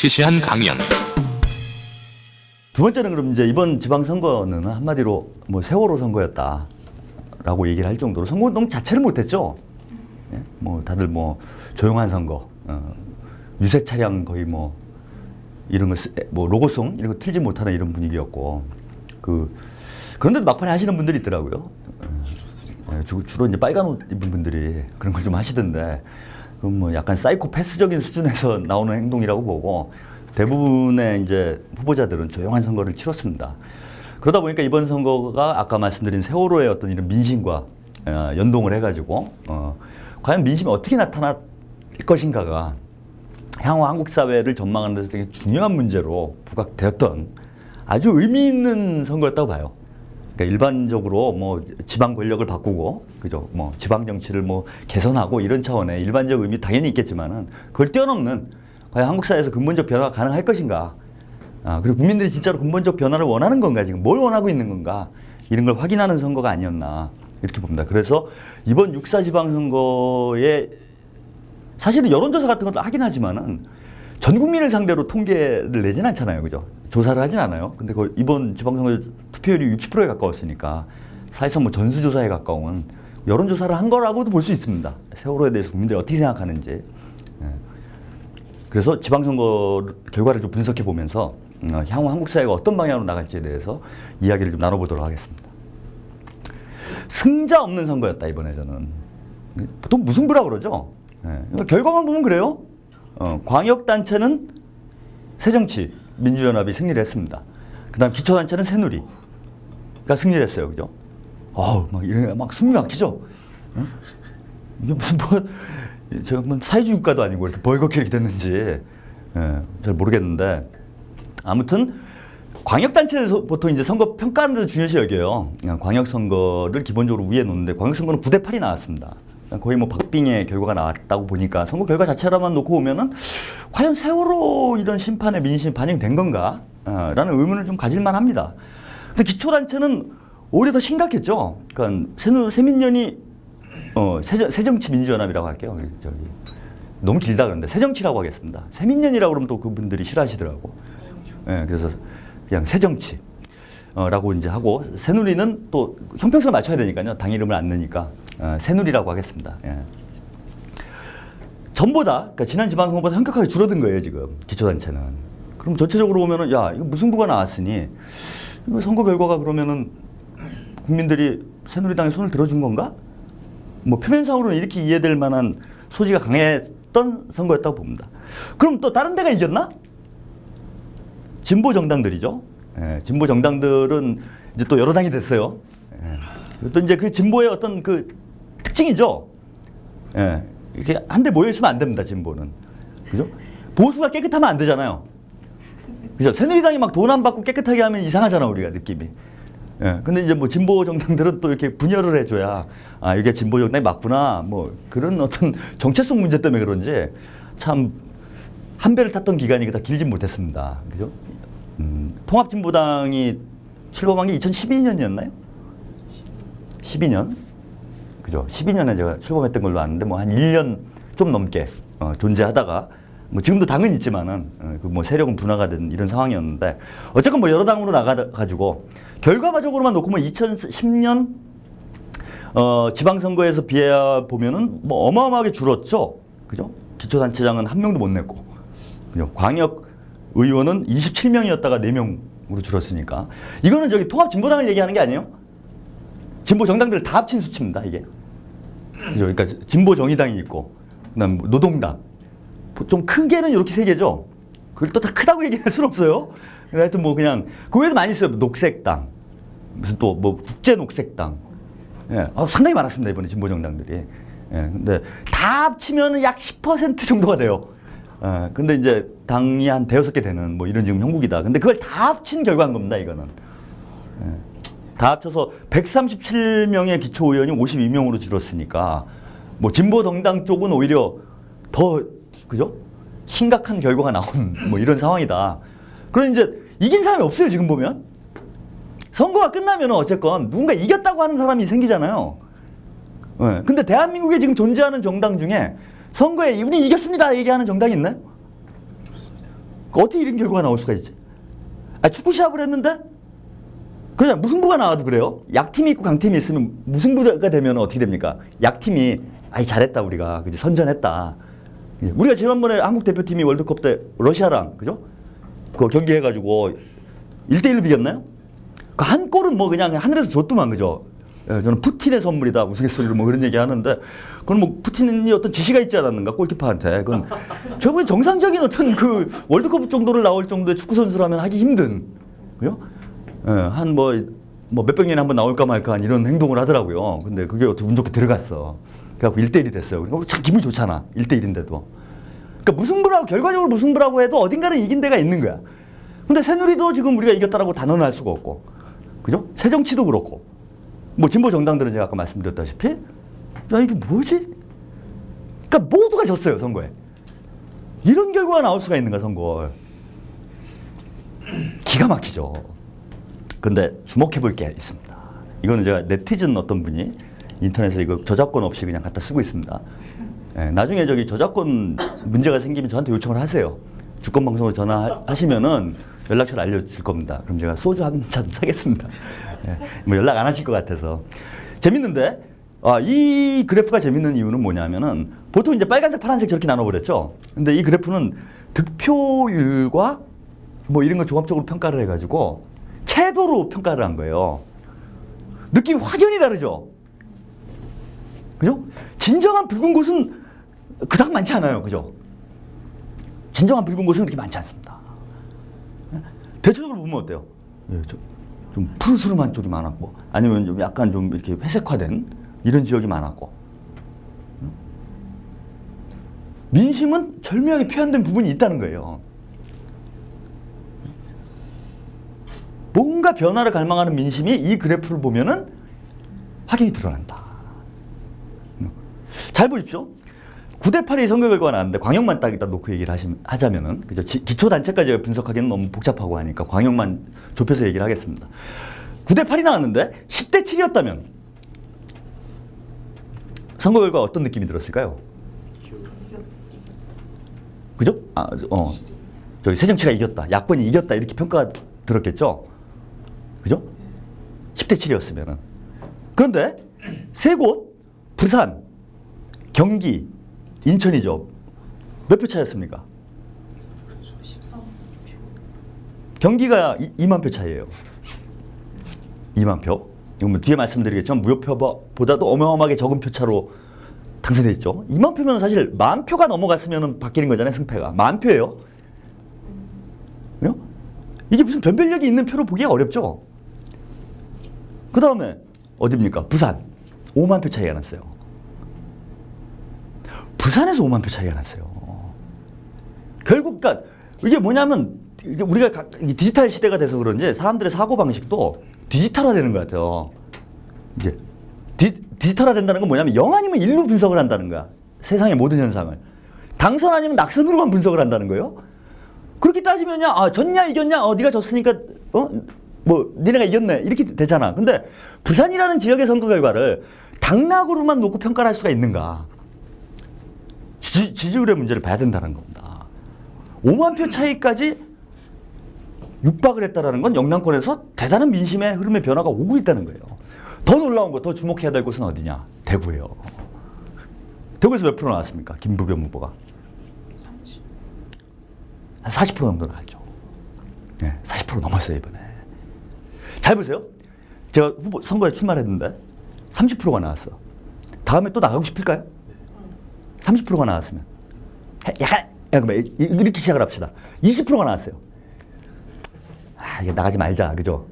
시시한 강연. 두 번째는 그럼 이제 이번 지방선거는 한마디로 뭐 세월호 선거였다라고 얘기를 할 정도로 선거운동 자체를 못했죠. 예? 뭐 다들 뭐 조용한 선거, 유세 차량 거의 뭐 이런 거 뭐 로고송 이런 거 틀지 못하는 이런 분위기였고 그런데도 막판에 하시는 분들이 있더라고요. 주로 이제 빨간 옷 입은 분들이 그런 걸 좀 하시던데 그건 뭐 약간 사이코패스적인 수준에서 나오는 행동이라고 보고 대부분의 이제 후보자들은 조용한 선거를 치렀습니다. 그러다 보니까 이번 선거가 아까 말씀드린 세월호의 어떤 이런 민심과 연동을 해가지고 과연 민심이 어떻게 나타날 것인가가 향후 한국 사회를 전망하는 데서 되게 중요한 문제로 부각되었던 아주 의미 있는 선거였다고 봐요. 그러니까 일반적으로 뭐 지방 권력을 바꾸고 그죠? 뭐 지방 정치를 뭐 개선하고 이런 차원의 일반적 의미 당연히 있겠지만은 그걸 뛰어넘는 과연 한국 사회에서 근본적 변화가 가능할 것인가? 그리고 국민들이 진짜로 근본적 변화를 원하는 건가 지금 뭘 원하고 있는 건가? 이런 걸 확인하는 선거가 아니었나 이렇게 봅니다. 그래서 이번 6.4 지방선거에 사실은 여론조사 같은 것도 하긴 하지만은 전 국민을 상대로 통계를 내진 않잖아요. 그죠? 조사를 하진 않아요. 근데 이번 지방선거 투표율이 60%에 가까웠으니까 사실상 뭐 전수조사에 가까운 여론조사를 한 거라고도 볼 수 있습니다. 세월호에 대해서 국민들이 어떻게 생각하는지. 그래서 지방선거 결과를 좀 분석해 보면서 향후 한국 사회가 어떤 방향으로 나갈지에 대해서 이야기를 좀 나눠보도록 하겠습니다. 승자 없는 선거였다 이번에 저는. 보통 무승부라고 그러죠. 결과만 보면 그래요. 광역단체는 새정치, 민주연합이 승리를 했습니다. 그 다음 기초단체는 새누리가 승리를 했어요. 그죠? 막 숨이 막히죠? 이게 무슨 뭐 사회주의 국가도 아니고 이렇게 벌겋게 이렇게 됐는지 잘 모르겠는데 아무튼 광역단체에서 보통 이제 선거 평가하는 데서 중요시 여겨요. 광역선거를 기본적으로 위에 놓는데 광역선거는 9대 8이 나왔습니다. 거의 뭐 박빙의 결과가 나왔다고 보니까 선거 결과 자체로만 놓고 보면은 과연 세월호 이런 심판의 민심 반영된 건가? 라는 의문을 좀 가질만 합니다. 근데 기초단체는 오히려 더 심각했죠. 그러니까 새민련이 새정치민주연합이라고 할게요. 너무 길다 그런데 새정치라고 하겠습니다. 새민련이라고 그러면 또 그분들이 싫어하시더라고. 그래서 그냥 새정치라고 이제 하고 새누리는 또 형평성을 맞춰야 되니까요. 당 이름을 안 넣으니까 새누리라고 하겠습니다. 전보다 그러니까 지난 지방선거보다 현격하게 줄어든 거예요 지금 기초단체는. 그럼 전체적으로 보면은 야 이거 무승부가 나왔으니 이거 선거 결과가 그러면은 국민들이 새누리당에 손을 들어준 건가? 뭐 표면상으로는 이렇게 이해될 만한 소지가 강했던 선거였다고 봅니다. 그럼 또 다른 데가 이겼나? 진보 정당들이죠. 진보 정당들은 이제 또 여러 당이 됐어요. 또 이제 그 진보의 어떤 그 특징이죠. 이렇게 한데 모여 있으면 안 됩니다. 진보는 그죠? 보수가 깨끗하면 안 되잖아요. 그죠? 새누리당이 막 돈 안 받고 깨끗하게 하면 이상하잖아 우리가 느낌이. 근데 이제 뭐 진보 정당들은 또 이렇게 분열을 해줘야 이게 진보 정당이 맞구나 뭐 그런 어떤 정체성 문제 때문에 그런지 참 한 배를 탔던 기간이 다 길지 못했습니다. 그죠? 통합진보당이 출범한 게 2012년이었나요? 12년? 그죠? 12년에 제가 출범했던 걸로 아는데 뭐 한 1년 좀 넘게 존재하다가 뭐 지금도 당은 있지만은 그 뭐 세력은 분화가 된 이런 상황이었는데 어쨌건 뭐 여러 당으로 나가가지고 결과적으로만 놓고 뭐 2010년 지방선거에서 비해 보면은 뭐 어마어마하게 줄었죠. 그죠? 기초단체장은 한 명도 못 냈고, 그죠? 광역 의원은 27명이었다가 4명으로 줄었으니까 이거는 저기 통합진보당을 얘기하는 게 아니에요. 진보 정당들을 다 합친 수치입니다 이게. 그죠? 그러니까 진보 정의당이 있고, 그다음 노동당. 좀 큰 게는 이렇게 세 개죠. 그걸 또 다 크다고 얘기할 수는 없어요. 하여튼 뭐 그냥 그 외에도 많이 있어요. 녹색당, 무슨 또 뭐 국제녹색당. 상당히 많았습니다 이번에 진보 정당들이. 근데 다 합치면 약 10% 정도가 돼요. 근데 이제 당이 한 5-6개 되는 뭐 이런 지금 형국이다. 근데 그걸 다 합친 결과인 겁니다 이거는. 다 합쳐서 137명의 기초의원이 52명으로 줄었으니까 뭐 진보 정당 쪽은 오히려 더 그죠? 심각한 결과가 나온 뭐 이런 상황이다. 그럼 이제 이긴 사람이 없어요 지금 보면. 선거가 끝나면 어쨌건 누군가 이겼다고 하는 사람이 생기잖아요. 근데 대한민국에 지금 존재하는 정당 중에 선거에 우리 이겼습니다 얘기하는 정당이 있나요? 어떻게 이런 결과가 나올 수가 있지? 아, 축구 시합을 했는데 그냥 무승부가 나와도 그래요. 약팀이 있고 강팀이 있으면 무승부가 되면 어떻게 됩니까? 약팀이 아이 잘했다 우리가 그지 선전했다. 우리가 지난번에 한국 대표팀이 월드컵 때 러시아랑 그죠? 그 경기해가지고 1대1로 비겼나요? 그 한 골은 뭐 그냥 하늘에서 줬더만 그죠? 예, 저는 푸틴의 선물이다 우스갯소리로 뭐 그런 얘기 하는데 그건 뭐 푸틴이 어떤 지시가 있지 않았는가 골키퍼한테 그건 저번에 정상적인 어떤 그 월드컵 정도를 나올 정도의 축구 선수라면 하기 힘든 그죠? 예, 한 뭐 몇백 년에 한번 나올까 말까 한 이런 행동을 하더라고요. 근데 그게 어떻게 운 좋게 들어갔어. 그래갖고 1대1이 됐어요. 그러니까 참 기분이 좋잖아. 1대1인데도. 그러니까 무승부라고 결과적으로 무승부라고 해도 어딘가는 이긴 데가 있는 거야. 근데 새누리도 지금 우리가 이겼다라고 단언할 수가 없고, 그죠? 새정치도 그렇고, 뭐 진보 정당들은 제가 아까 말씀드렸다시피, 야 이게 뭐지? 그러니까 모두가 졌어요 선거에. 이런 결과가 나올 수가 있는가 선거. 기가 막히죠. 근데 주목해 볼 게 있습니다. 이거는 제가 네티즌 어떤 분이 인터넷에 이거 저작권 없이 그냥 갖다 쓰고 있습니다. 예, 나중에 저기 저작권 문제가 생기면 저한테 요청을 하세요. 주권방송으로 전화하시면은 연락처를 알려줄 겁니다. 그럼 제가 소주 한 잔 사겠습니다. 예, 뭐 연락 안 하실 것 같아서. 재밌는데, 이 그래프가 재밌는 이유는 뭐냐면은 보통 이제 빨간색, 파란색 저렇게 나눠버렸죠. 근데 이 그래프는 득표율과 뭐 이런 거 종합적으로 평가를 해가지고 채도로 평가를 한 거예요. 느낌이 확연히 다르죠? 그죠? 진정한 붉은 곳은 그닥 많지 않아요. 그죠? 진정한 붉은 곳은 그렇게 많지 않습니다. 대체적으로 보면 어때요? 예, 좀 푸르스름한 쪽이 많았고, 아니면 좀 약간 좀 이렇게 회색화된 이런 지역이 많았고, 민심은 절묘하게 표현된 부분이 있다는 거예요. 뭔가 변화를 갈망하는 민심이 이 그래프를 보면은 확연히 드러난다. 잘 보십시오. 9대8이 선거 결과가 나왔는데 광역만 딱 일단 놓고 얘기를 하자면은 그죠? 기초단체까지 분석하기는 너무 복잡하고 하니까 광역만 좁혀서 얘기를 하겠습니다. 9대8이 나왔는데 10대7이었다면 선거 결과 어떤 느낌이 들었을까요? 그죠? 저기 새정치가 이겼다, 야권이 이겼다 이렇게 평가가 들었겠죠? 그죠? 10대7이었으면은. 그런데 세 곳, 부산, 경기, 인천이죠. 몇 표 차였습니까? 13표. 경기가 2만 표 차이예요. 2만 표. 이건 뭐 뒤에 말씀드리겠지만 무효표보다도 어마어마하게 적은 표 차로 당선됐죠. 2만 표면 사실 1만 표가 넘어갔으면 바뀌는 거잖아요. 승패가. 1만 표예요. 그죠? 이게 무슨 변별력이 있는 표로 보기가 어렵죠. 그 다음에 어디입니까? 부산. 5만 표 차이가 났어요. 부산에서 5만 표 차이가 났어요. 결국 그러니까 이게 뭐냐면 우리가 디지털 시대가 돼서 그런지 사람들의 사고 방식도 디지털화되는 것 같아요. 이제 디지털화된다는 건 뭐냐면 0 아니면 1로 분석을 한다는 거야. 세상의 모든 현상을. 당선 아니면 낙선으로만 분석을 한다는 거예요. 그렇게 따지면야 졌냐 이겼냐 네가 졌으니까 뭐 니네가 이겼네 이렇게 되잖아. 근데 부산이라는 지역의 선거 결과를 당락으로만 놓고 평가를 할 수가 있는가? 지지율의 문제를 봐야 된다는 겁니다. 5만 표 차이까지 육박을 했다는 건 영남권에서 대단한 민심의 흐름의 변화가 오고 있다는 거예요. 더 놀라운 거, 더 주목해야 될 곳은 어디냐? 대구예요. 대구에서 몇 프로 나왔습니까? 김부겸 후보가. 30. 한 40% 정도 나왔죠. 네, 40% 넘었어요 이번에. 잘 보세요. 제가 선거에 출마를 했는데 30%가 나왔어. 다음에 또 나가고 싶을까요? 30%가 나왔으면 약간 이렇게 시작을 합시다. 20%가 나왔어요. 이게 나가지 말자, 그죠?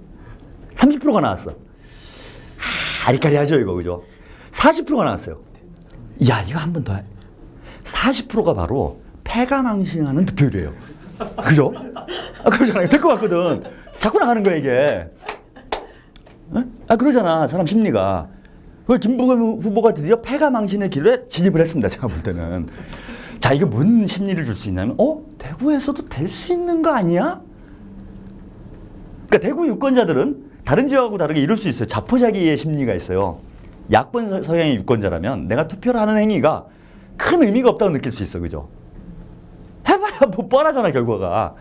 30%가 나왔어. 아리까리하죠 이거, 그죠? 40%가 나왔어요. 야, 이거 한 번 더. 40%가 바로 패가망신하는 득표율이에요. 그죠? 그러잖아요. 될 것 같거든. 자꾸 나가는 거야 이게. 그러잖아 사람 심리가. 그 김부겸 후보가 드디어 패가망신의 길에 진입을 했습니다. 제가 볼 때는. 자, 이거 뭔 심리를 줄 수 있냐면 대구에서도 될 수 있는 거 아니야? 그러니까 대구 유권자들은 다른 지역하고 다르게 이럴 수 있어요. 자포자기의 심리가 있어요. 야권 성향의 유권자라면 내가 투표를 하는 행위가 큰 의미가 없다고 느낄 수 있어. 그죠? 해봐야 뭐 뻔하잖아 결과가.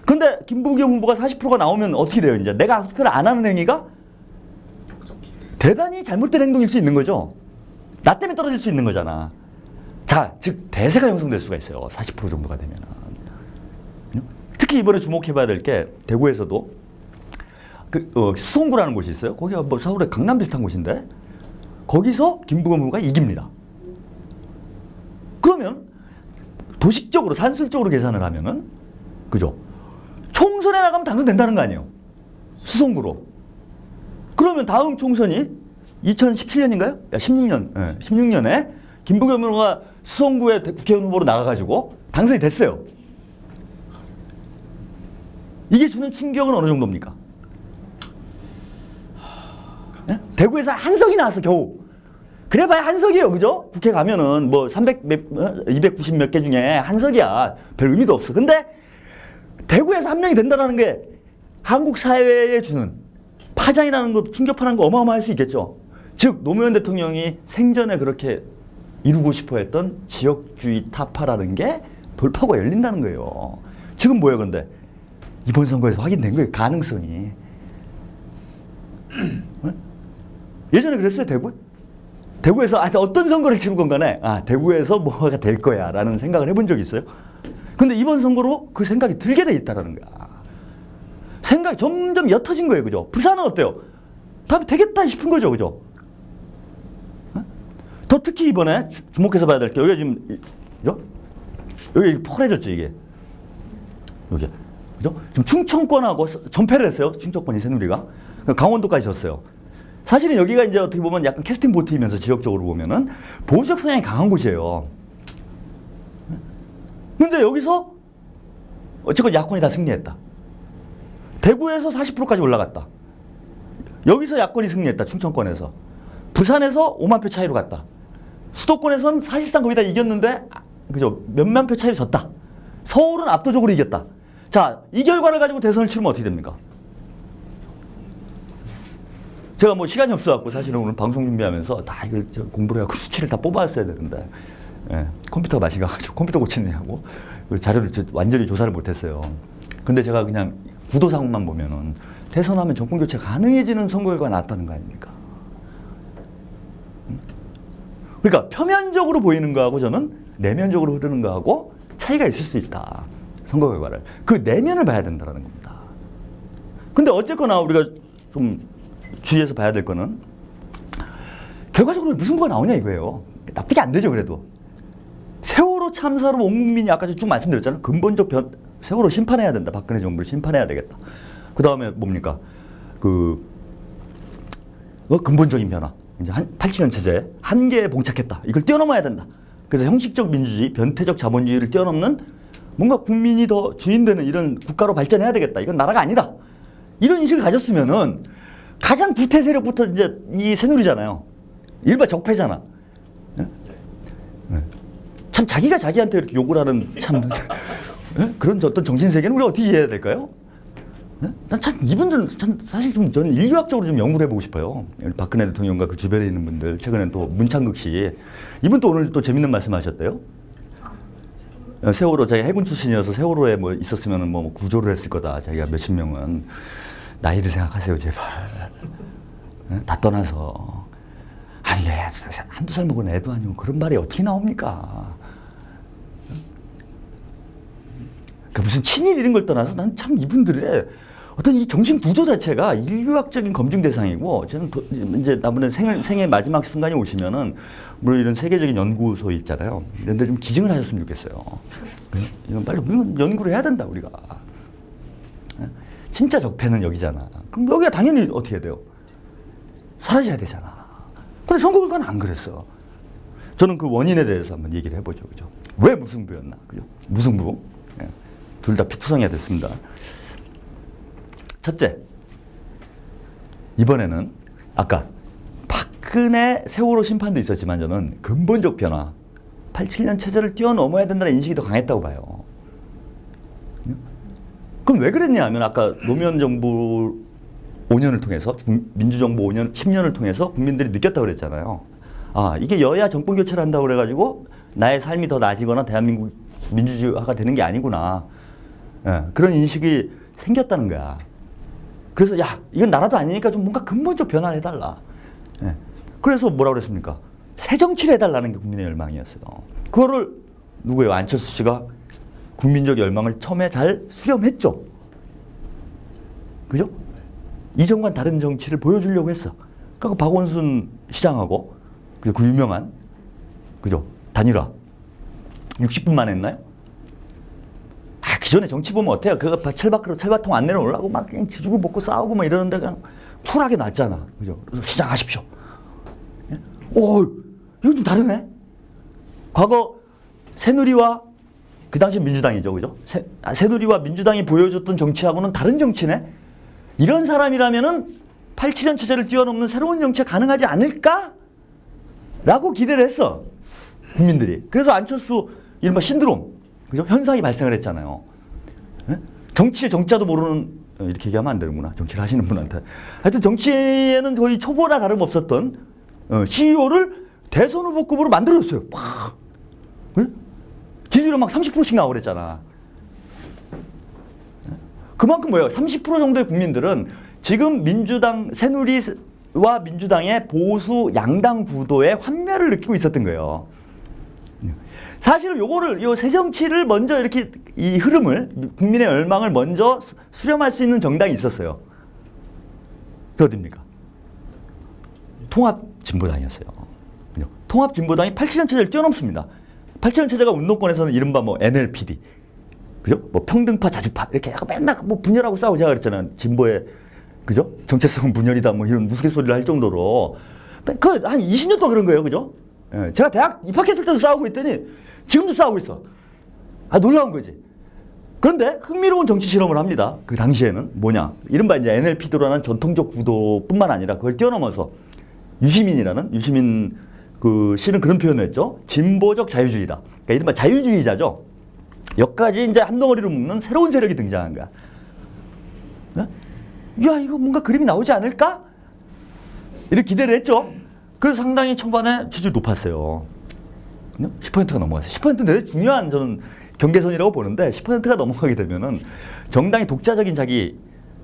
근데 김부겸 후보가 40%가 나오면 어떻게 돼요? 이제 내가 투표를 안 하는 행위가 대단히 잘못된 행동일 수 있는 거죠. 나 때문에 떨어질 수 있는 거잖아. 자, 즉 대세가 형성될 수가 있어요. 40% 정도가 되면은. 특히 이번에 주목해봐야 될 게 대구에서도 수성구라는 곳이 있어요. 거기가 뭐 서울의 강남 비슷한 곳인데 거기서 김부겸 후보가 이깁니다. 그러면 도식적으로 산술적으로 계산을 하면은 그죠? 총선에 나가면 당선된다는 거 아니에요? 수성구로. 그러면 다음 총선이 2017년인가요? 16년. 네, 16년에 김부겸 후보가 수성구에 국회의원 후보로 나가가지고 당선이 됐어요. 이게 주는 충격은 어느 정도입니까? 네? 대구에서 한석이 나왔어 겨우. 그래봐야 한석이에요, 그죠? 국회 가면은 뭐 290 몇 개 중에 한석이야. 별 의미도 없어. 근데 대구에서 한 명이 된다는 게 한국 사회에 주는 파장이라는 거, 충격파라는 거 어마어마할 수 있겠죠. 즉 노무현 대통령이 생전에 그렇게 이루고 싶어했던 지역주의 타파라는 게 돌파구가 열린다는 거예요. 지금 뭐예요, 근데? 이번 선거에서 확인된 거예요, 가능성이. 예전에 그랬어요, 대구? 대구에서 어떤 선거를 치르건 간에 대구에서 뭐가 될 거야 라는 생각을 해본 적이 있어요. 근데 이번 선거로 그 생각이 들게 돼 있다는 거야. 생각이 점점 옅어진 거예요, 그죠? 부산은 어때요? 다음에 되겠다 싶은 거죠, 그죠? 더 특히 이번에 주목해서 봐야 될 게 여기가 지금 그죠? 여기 펄해졌죠, 이게. 여기. 그죠? 지금 충청권하고 전패를 했어요, 충청권이 새누리가. 강원도까지 졌어요. 사실은 여기가 이제 어떻게 보면 약간 캐스팅 보트이면서 지역적으로 보면은 보수적 성향이 강한 곳이에요. 근데 여기서 어쨌건 야권이 다 승리했다. 대구에서 40%까지 올라갔다. 여기서 야권이 승리했다. 충청권에서. 부산에서 5만 표 차이로 갔다. 수도권에서는 사실상 거의 다 이겼는데 그죠? 몇만 표 차이로 졌다. 서울은 압도적으로 이겼다. 자, 이 결과를 가지고 대선을 치르면 어떻게 됩니까? 제가 뭐 시간이 없어갖고 사실은 오늘 방송 준비하면서 다 이걸 공부를 해갖고 수치를 다 뽑아왔어야 되는데 컴퓨터가 맛이 가가지고 컴퓨터 고치느냐고 그 자료를 완전히 조사를 못했어요. 근데 제가 그냥 구도상만 보면은 대선하면 정권 교체 가능해지는 선거 결과가 나왔다는 거 아닙니까? 그러니까 표면적으로 보이는 거하고 저는 내면적으로 흐르는 거하고 차이가 있을 수 있다. 선거 결과를. 그 내면을 봐야 된다는 겁니다. 근데 어쨌거나 우리가 좀 주의해서 봐야 될 거는 결과적으로 무승부가 나오냐 이거예요. 납득이 안 되죠, 그래도. 세월호 참사로 온 국민이 아까 쭉 말씀드렸잖아요. 근본적 세월호 심판해야 된다. 박근혜 정부를 심판해야 되겠다. 그 다음에 뭡니까? 근본적인 변화. 이제 87년 체제에 한계에 봉착했다. 이걸 뛰어넘어야 된다. 그래서 형식적 민주주의, 변태적 자본주의를 뛰어넘는 뭔가 국민이 더 주인되는 이런 국가로 발전해야 되겠다. 이건 나라가 아니다. 이런 인식을 가졌으면은 가장 구태 세력부터 이제 이 새누리잖아요. 일반 적폐잖아. 참 자기가 자기한테 이렇게 욕을 하는 참 그런 어떤 정신 세계는 우리가 어떻게 이해해야 될까요? 난 참 이분들 참 사실 좀 저는 인류학적으로 좀 연구를 해보고 싶어요. 박근혜 대통령과 그 주변에 있는 분들, 최근에 또 문창극 씨 이분 또 오늘 또 재밌는 말씀하셨대요. 세월호 자기가 해군 출신이어서 세월호에 뭐 있었으면 뭐 구조를 했을 거다. 자기가 몇십 명은 나이를 생각하세요, 제발. 다 떠나서 아니 한두 살 먹은 애도 아니고 그런 말이 어떻게 나옵니까? 그 무슨 친일 이런 걸 떠나서 난 참 이분들의 어떤 이 정신 구조 자체가 인류학적인 검증 대상이고 저는 이제 나중에 생애 마지막 순간이 오시면은 물론 이런 세계적인 연구소 있잖아요. 이런데 좀 기증을 하셨으면 좋겠어요. 이건 빨리 연구를 해야 된다 우리가. 진짜 적폐는 여기잖아. 그럼 여기가 당연히 어떻게 해야 돼요? 사라져야 되잖아. 근데 선거 결과는 안 그랬어. 저는 그 원인에 대해서 한번 얘기를 해보죠, 그죠? 왜 무승부였나, 그죠? 무승부. 둘 다 피투성이가 됐습니다. 첫째, 이번에는 아까 박근혜 세월호 심판도 있었지만 저는 근본적 변화, 87년 체제를 뛰어넘어야 된다는 인식이 더 강했다고 봐요. 그럼 왜 그랬냐 하면 아까 노무현 정부 5년을 통해서 민주정부 5년, 10년을 통해서 국민들이 느꼈다고 그랬잖아요. 이게 여야 정권 교체를 한다고 그래가지고 나의 삶이 더 나아지거나 대한민국 민주주의화가 되는 게 아니구나. 그런 인식이 생겼다는 거야. 그래서 야 이건 나라도 아니니까 좀 뭔가 근본적 변화를 해달라. 예. 그래서 뭐라고 그랬습니까? 새 정치를 해달라는 게 국민의 열망이었어요. 그거를 누구예요? 안철수 씨가 국민적 열망을 처음에 잘 수렴했죠. 그죠? 이전과는 다른 정치를 보여주려고 했어. 그러니까 박원순 시장하고 그 유명한 그죠? 단일화 60분 만에 했나요? 기존에 정치 보면 어때요? 그거 철밥통 안 내려오려고 막 그냥 지주고 먹고 싸우고 막 이러는데 그냥 쿨하게 났잖아. 그죠? 그래서 시작하십시오. 예? 오, 이거 좀 다르네. 과거 새누리와 그 당시 민주당이죠, 그죠? 새누리와 민주당이 보여줬던 정치하고는 다른 정치네. 이런 사람이라면은 87년 체제를 뛰어넘는 새로운 정치가 가능하지 않을까? 라고 기대를 했어. 국민들이. 그래서 안철수 이른바 신드롬, 그죠? 현상이 발생을 했잖아요. 예? 정치의 정자도 모르는, 이렇게 얘기하면 안 되는구나. 정치를 하시는 분한테. 하여튼 정치에는 거의 초보나 다름없었던 CEO를 대선 후보급으로 만들어줬어요. 팍! 예? 지지율은 막 30%씩 나오고 그랬잖아. 그만큼 뭐예요? 30% 정도의 국민들은 지금 민주당, 새누리와 민주당의 보수 양당 구도에 환멸을 느끼고 있었던 거예요. 사실은 요 새정치를 먼저 이렇게 이 흐름을, 국민의 열망을 먼저 수렴할 수 있는 정당이 있었어요. 그 어딥니까? 통합진보당이었어요. 통합진보당이 87년 체제를 뛰어넘습니다. 87년 체제가 운동권에서는 이른바 뭐 NLPD, 그죠? 뭐 평등파, 자주파 이렇게 약간 맨날 뭐 분열하고 싸우자 그랬잖아요. 진보의 그죠? 정체성 분열이다 뭐 이런 무스갯소리를 할 정도로 그 한 20년 동안 그런 거예요, 그죠? 예, 제가 대학 입학했을 때도 싸우고 있더니 지금도 싸우고 있어. 놀라운 거지. 그런데 흥미로운 정치 실험을 합니다. 그 당시에는 뭐냐? 이른바 이제 NLPD라는 전통적 구도뿐만 아니라 그걸 뛰어넘어서 유시민 그 씨는 그런 표현을 했죠. 진보적 자유주의다. 그러니까 이른바 자유주의자죠. 여기까지 이제 한 덩어리로 묶는 새로운 세력이 등장한 거야. 야, 이거 뭔가 그림이 나오지 않을까? 이렇게 기대를 했죠. 그래서 상당히 초반에 지지율이 높았어요. 10%가 넘어갔어요. 10%는 되게 중요한 저는 경계선이라고 보는데 10%가 넘어가게 되면은 정당이 독자적인 자기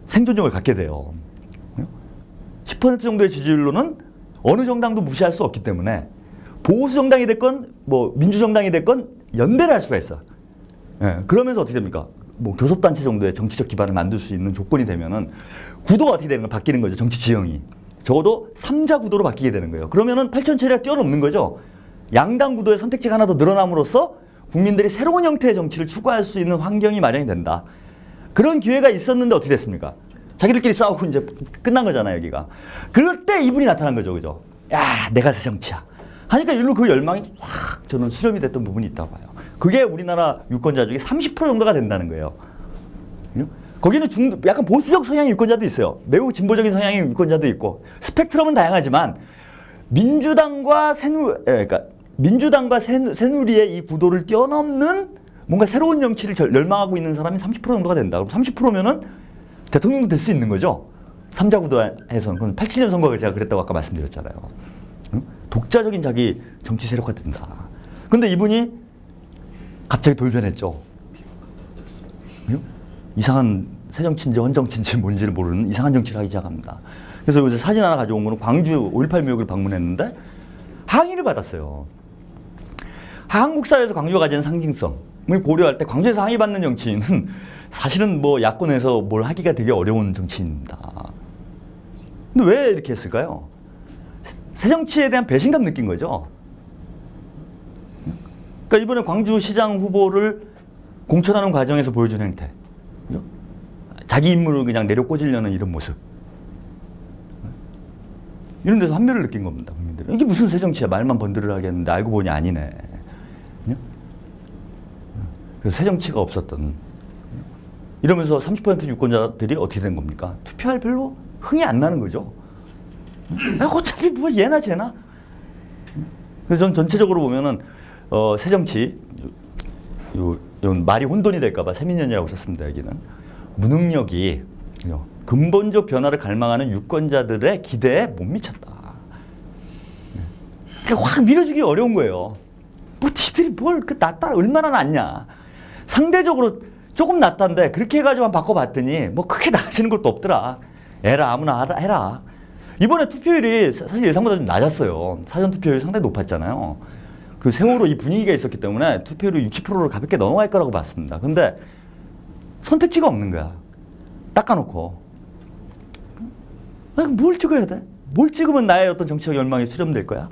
생존력을 갖게 돼요. 10% 정도의 지지율로는 어느 정당도 무시할 수 없기 때문에 보수 정당이 됐건 뭐 민주정당이 됐건 연대를 할 수가 있어. 예, 그러면서 어떻게 됩니까? 뭐 교섭단체 정도의 정치적 기반을 만들 수 있는 조건이 되면은 구도가 어떻게 되는 거 바뀌는 거죠. 정치 지형이. 적어도 3자 구도로 바뀌게 되는 거예요. 그러면은 8천 체제가 뛰어넘는 거죠. 양당 구도의 선택지가 하나 더 늘어남으로써 국민들이 새로운 형태의 정치를 추구할 수 있는 환경이 마련이 된다. 그런 기회가 있었는데 어떻게 됐습니까? 자기들끼리 싸우고 이제 끝난 거잖아요, 여기가. 그럴 때 이분이 나타난 거죠, 그죠? 야, 내가 새 정치야. 하니까 일로 그 열망이 확 저는 수렴이 됐던 부분이 있다고 봐요. 그게 우리나라 유권자 중에 30% 정도가 된다는 거예요. 거기는 약간 보수적 성향의 유권자도 있어요. 매우 진보적인 성향의 유권자도 있고 스펙트럼은 다양하지만 민주당과 새누리의 이 구도를 뛰어넘는 뭔가 새로운 정치를 열망하고 있는 사람이 30% 정도가 된다. 그럼 30%면은 대통령도 될 수 있는 거죠. 3자 구도에서는. 그건 87년 선거가 제가 그랬다고 아까 말씀드렸잖아요. 독자적인 자기 정치 세력화 된다. 근데 이분이 갑자기 돌변했죠. 이상한 새정치인지 헌정치인지 뭔지를 모르는 이상한 정치를 하기 시작합니다. 그래서 여기서 사진 하나 가져온 거는 광주 5.18 묘역을 방문했는데 항의를 받았어요. 한국 사회에서 광주가 가지는 상징성을 고려할 때 광주에서 항의받는 정치인은 사실은 뭐 야권에서 뭘 하기가 되게 어려운 정치인입니다. 근데 왜 이렇게 했을까요? 새정치에 대한 배신감 느낀 거죠. 그러니까 이번에 광주시장 후보를 공천하는 과정에서 보여준 행태. 그죠? 자기 인물을 그냥 내려 꽂으려는 이런 모습. 이런 데서 환멸을 느낀 겁니다, 국민들은. 이게 무슨 새정치야? 말만 번들을 하겠는데 알고 보니 아니네. 그래서 새정치가 없었던. 이러면서 30% 유권자들이 어떻게 된 겁니까? 투표할 별로 흥이 안 나는 거죠. 어차피 뭐 얘나 쟤나. 그래서 전 전체적으로 보면은 새정치 이건 말이 혼돈이 될까봐 세민연이라고 썼습니다. 여기는 무능력이 근본적 변화를 갈망하는 유권자들의 기대에 못 미쳤다. 그러니까 확 밀어주기 어려운 거예요. 뭐 니들이 뭘 낫다 얼마나 낫냐. 상대적으로 조금 낫다는데 그렇게 해가지고 한번 바꿔봤더니 뭐 크게 나아지는 것도 없더라. 에라 아무나 해라. 이번에 투표율이 사실 예상보다 좀 낮았어요. 사전 투표율이 상당히 높았잖아요. 그 세월호 이 분위기가 있었기 때문에 투표율이 60%를 가볍게 넘어갈 거라고 봤습니다. 근데 선택지가 없는 거야. 닦아놓고. 아니, 뭘 찍어야 돼? 뭘 찍으면 나의 어떤 정치적 열망이 수렴될 거야?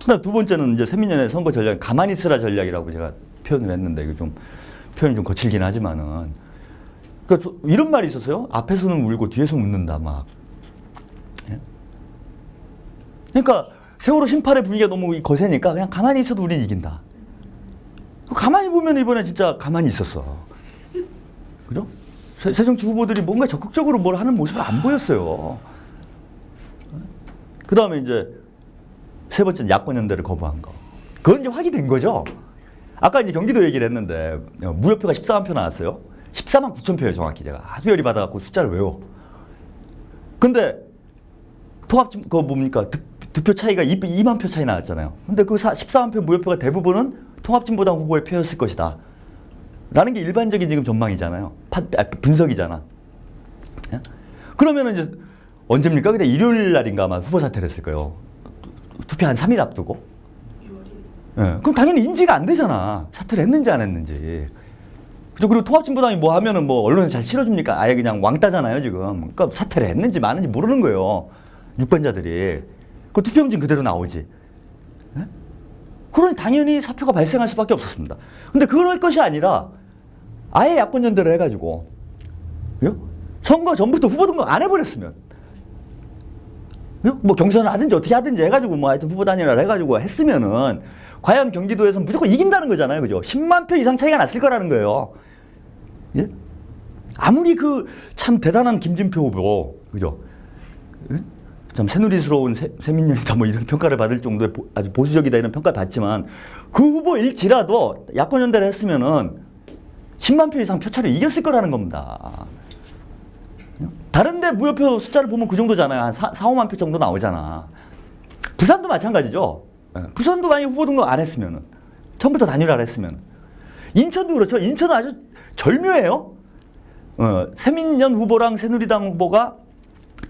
그다음 두 번째는 이제 새민년의 선거 전략, 가만히 있으라 전략이라고 제가 표현을 했는데 이거 좀 표현이 좀 거칠긴 하지만은 그러니까 이런 말이 있었어요. 앞에서는 울고 뒤에서 웃는다 막. 예? 그러니까 세월호 심판의 분위기가 너무 거세니까 그냥 가만히 있어도 우린 이긴다. 가만히 보면 이번에 진짜 가만히 있었어. 그죠? 새 정치 후보들이 뭔가 적극적으로 뭘 하는 모습을 안 보였어요. 그 다음에 이제 세 번째는 야권 연대를 거부한 거. 그건 이제 확인된 거죠. 아까 이제 경기도 얘기를 했는데 무효표가 14만 표 나왔어요. 14만 9천 표예요, 정확히 제가. 아주 열이 받아갖고 숫자를 외워. 근데 통합 그거 뭡니까? 득표 차이가 2만 표 차이 나왔잖아요. 근데 그 14만 표 무효표가 대부분은 통합진보당 후보의 표였을 것이다. 라는 게 일반적인 지금 전망이잖아요. 분석이잖아. 예? 그러면은 이제 언제입니까? 그때 일요일 날인가 아마 후보 사퇴를 했을 거예요. 투표 한 3일 앞두고. 6월이. 예. 그럼 당연히 인지가 안 되잖아. 사퇴를 했는지 안 했는지. 그죠? 그리고 통합진보당이 뭐 하면은 뭐 언론에 잘 실어줍니까? 아예 그냥 왕따잖아요, 지금. 그러니까 사퇴를 했는지 마는지 모르는 거예요. 유권자들이. 그 투표용지는 그대로 나오지. 예? 그러니 당연히 사표가 발생할 수밖에 없었습니다. 근데 그럴 것이 아니라 아예 야권 연대를 해가지고 선거 전부터 후보 등록 안 해버렸으면 뭐 경선을 하든지 어떻게 하든지 해가지고 뭐 하여튼 후보 단일화를 해가지고 했으면은 과연 경기도에서 무조건 이긴다는 거잖아요. 그죠? 10만 표 이상 차이가 났을 거라는 거예요. 예? 아무리 그 참 대단한 김진표 후보, 그죠? 예? 참 새누리스러운 새민년이다 뭐 이런 평가를 받을 정도의 아주 보수적이다 이런 평가를 받지만 그 후보일지라도 야권 연대를 했으면은 10만 표 이상 표차를 이겼을 거라는 겁니다. 다른데 무효표 숫자를 보면 그 정도잖아요. 한 4, 5만 표 정도 나오잖아. 부산도 마찬가지죠. 부산도 만약 후보 등록 안 했으면은 처음부터 단일화를 했으면 인천도 그렇죠. 인천은 아주 절묘해요. 새민년 후보랑 새누리당 후보가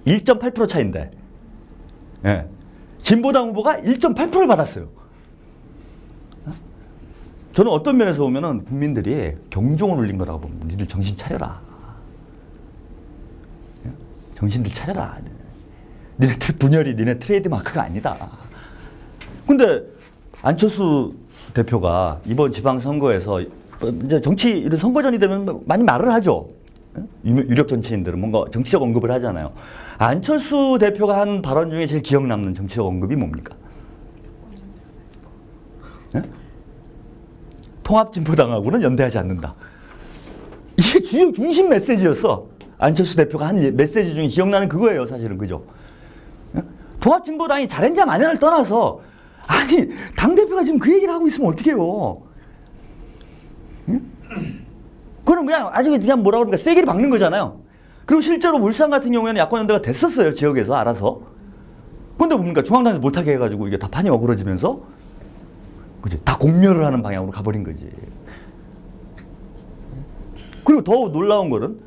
1.8% 차인데 예. 진보당 후보가 1.8%를 받았어요. 저는 어떤 면에서 보면은 국민들이 경종을 울린 거라고 봅니다. 니들 정신 차려라. 정신들 차려라. 니네 분열이 니네 트레이드 마크가 아니다. 근데 안철수 대표가 이번 지방선거에서 이제 정치 이런 선거전이 되면 많이 말을 하죠. 유력 정치인들은 뭔가 정치적 언급을 하잖아요. 안철수 대표가 한 발언 중에 제일 기억 남는 정치적 언급이 뭡니까? 네? 통합진보당하고는 연대하지 않는다. 이게 주요 중심 메시지였어. 안철수 대표가 한 메시지 중에 기억나는 그거예요, 사실은. 그죠? 네? 통합진보당이 잘했냐 마냐를 떠나서 아니 당대표가 지금 그 얘기를 하고 있으면 어떡해요. 네? 그럼 그냥 아주 그냥 뭐라 그러니까 세게 박는 거잖아요. 그리고 실제로 울산 같은 경우에는 야권 연대가 됐었어요. 지역에서 알아서. 근데 뭡니까? 중앙당에서 못하게 해가지고 이게 다 판이 어그러지면서 그치? 다 공멸을 하는 방향으로 가버린 거지. 그리고 더 놀라운 거는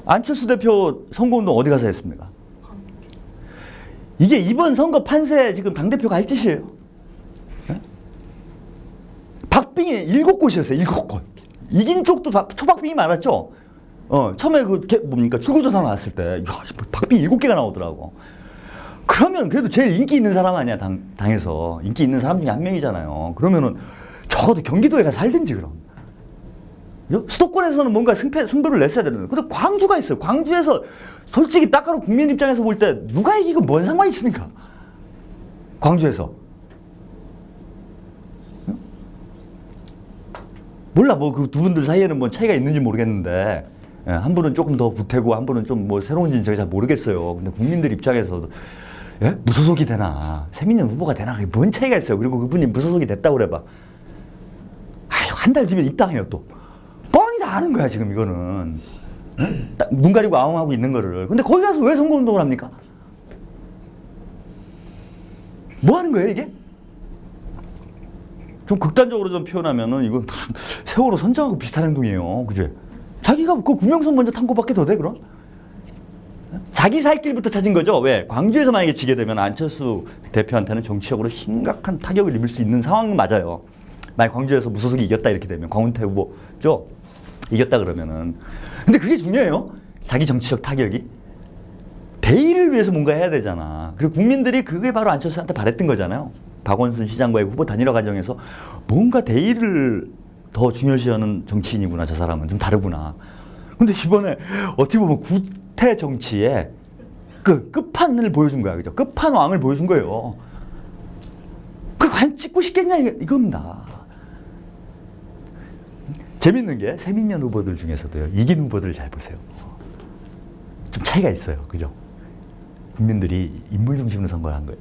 안철수 대표 선거운동 어디 가서 했습니까? 이게 이번 선거 판세 지금 당대표가 할 짓이에요. 네? 박빙이 7곳이었어요. 7곳. 이긴 쪽도 초박빙이 많았죠. 처음에 뭡니까 출구조사 나왔을 때 박빙 7개가 나오더라고. 그러면 그래도 제일 인기 있는 사람 아니야 당에서 인기 있는 사람 중에 한 명이잖아요. 그러면은 적어도 경기도에 가서 살든지 그럼. 수도권에서는 뭔가 승부를 냈어야 되는데. 근데 광주가 있어요. 광주에서 솔직히 딱가로 국민 입장에서 볼 때 누가 이기고 뭔 상관이 있습니까? 광주에서. 몰라 뭐 그 두 분들 사이에는 뭐 차이가 있는지 모르겠는데 한 분은 조금 더 구태고 한 분은 좀 뭐 새로운지는 제가 잘 모르겠어요. 근데 국민들 입장에서도 예? 무소속이 되나 새민년 후보가 되나 그게 뭔 차이가 있어요. 그리고 그분이 무소속이 됐다고 그래봐. 아유 한 달 뒤면 입당해요 또. 뻔히 다 아는 거야 지금 이거는. 예? 눈 가리고 아웅하고 있는 거를. 근데 거기 가서 왜 선거운동을 합니까? 뭐 하는 거예요 이게? 좀 극단적으로 좀 표현하면은 이건 무슨 세월호 선장하고 비슷한 행동이에요. 그죠? 자기가 그 구명선 먼저 탄 거밖에 더 돼, 그럼? 자기 살 길부터 찾은 거죠. 왜? 광주에서 만약에 지게 되면 안철수 대표한테는 정치적으로 심각한 타격을 입을 수 있는 상황은 맞아요. 만약 광주에서 무소속이 이겼다 이렇게 되면 광운태 후보죠. 이겼다 그러면은. 근데 그게 중요해요. 자기 정치적 타격이. 대의를 위해서 뭔가 해야 되잖아. 그리고 국민들이 그게 바로 안철수한테 바랬던 거잖아요. 박원순 시장과의 후보 단일화 과정에서 뭔가 대의를 더 중요시하는 정치인이구나, 저 사람은. 좀 다르구나. 근데 이번에 어떻게 보면 구태 정치의 그 끝판을 보여준 거야. 그죠? 끝판왕을 보여준 거예요. 그 과연 찍고 싶겠냐, 이겁니다. 재밌는 게 새민년 후보들 중에서도요, 이긴 후보들 잘 보세요. 좀 차이가 있어요. 그죠? 국민들이 인물 중심으로 선거를 한 거예요.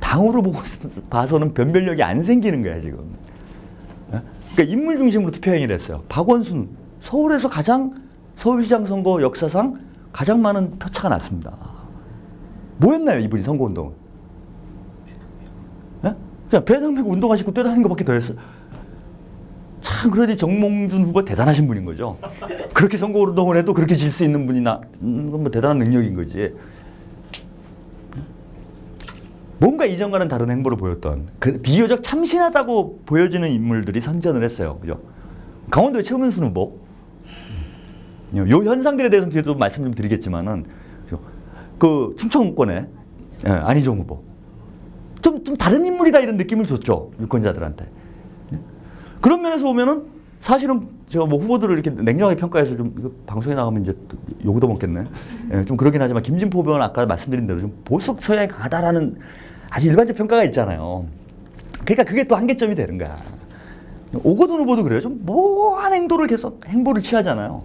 당으로 보고 봐서는 변별력이 안 생기는 거야, 지금. 그러니까 인물 중심으로 투표 행위를 했어요. 박원순, 서울에서 서울시장 선거 역사상 가장 많은 표차가 났습니다. 뭐 했나요, 이분이 선거운동을? 그냥 배낭 메고 운동하시고 뛰어다니는 것밖에 더 했어요. 참, 그러니 정몽준 후보 대단하신 분인 거죠. 그렇게 선거운동을 해도 그렇게 질 수 있는 분이나, 뭐 대단한 능력인 거지. 뭔가 이전과는 다른 행보를 보였던, 비교적 참신하다고 보여지는 인물들이 선전을 했어요. 그죠? 강원도의 최문순 후보. 요 현상들에 대해서는 뒤에도 말씀 좀 드리겠지만은, 그 충청권의 안희정 후보. 좀 다른 인물이다 이런 느낌을 줬죠. 유권자들한테. 그런 면에서 보면은 사실은 제가 뭐 후보들을 이렇게 냉정하게 평가해서 좀 이거 방송에 나가면 이제 욕도 먹겠네. 좀 그러긴 하지만 김진표 후보는 아까 말씀드린 대로 좀 보수 성향이 강하다라는 아주 일반적 평가가 있잖아요. 그러니까 그게 또 한계점이 되는 거야. 오거돈 후보도 그래요. 좀 모호한 행보를 취하잖아요.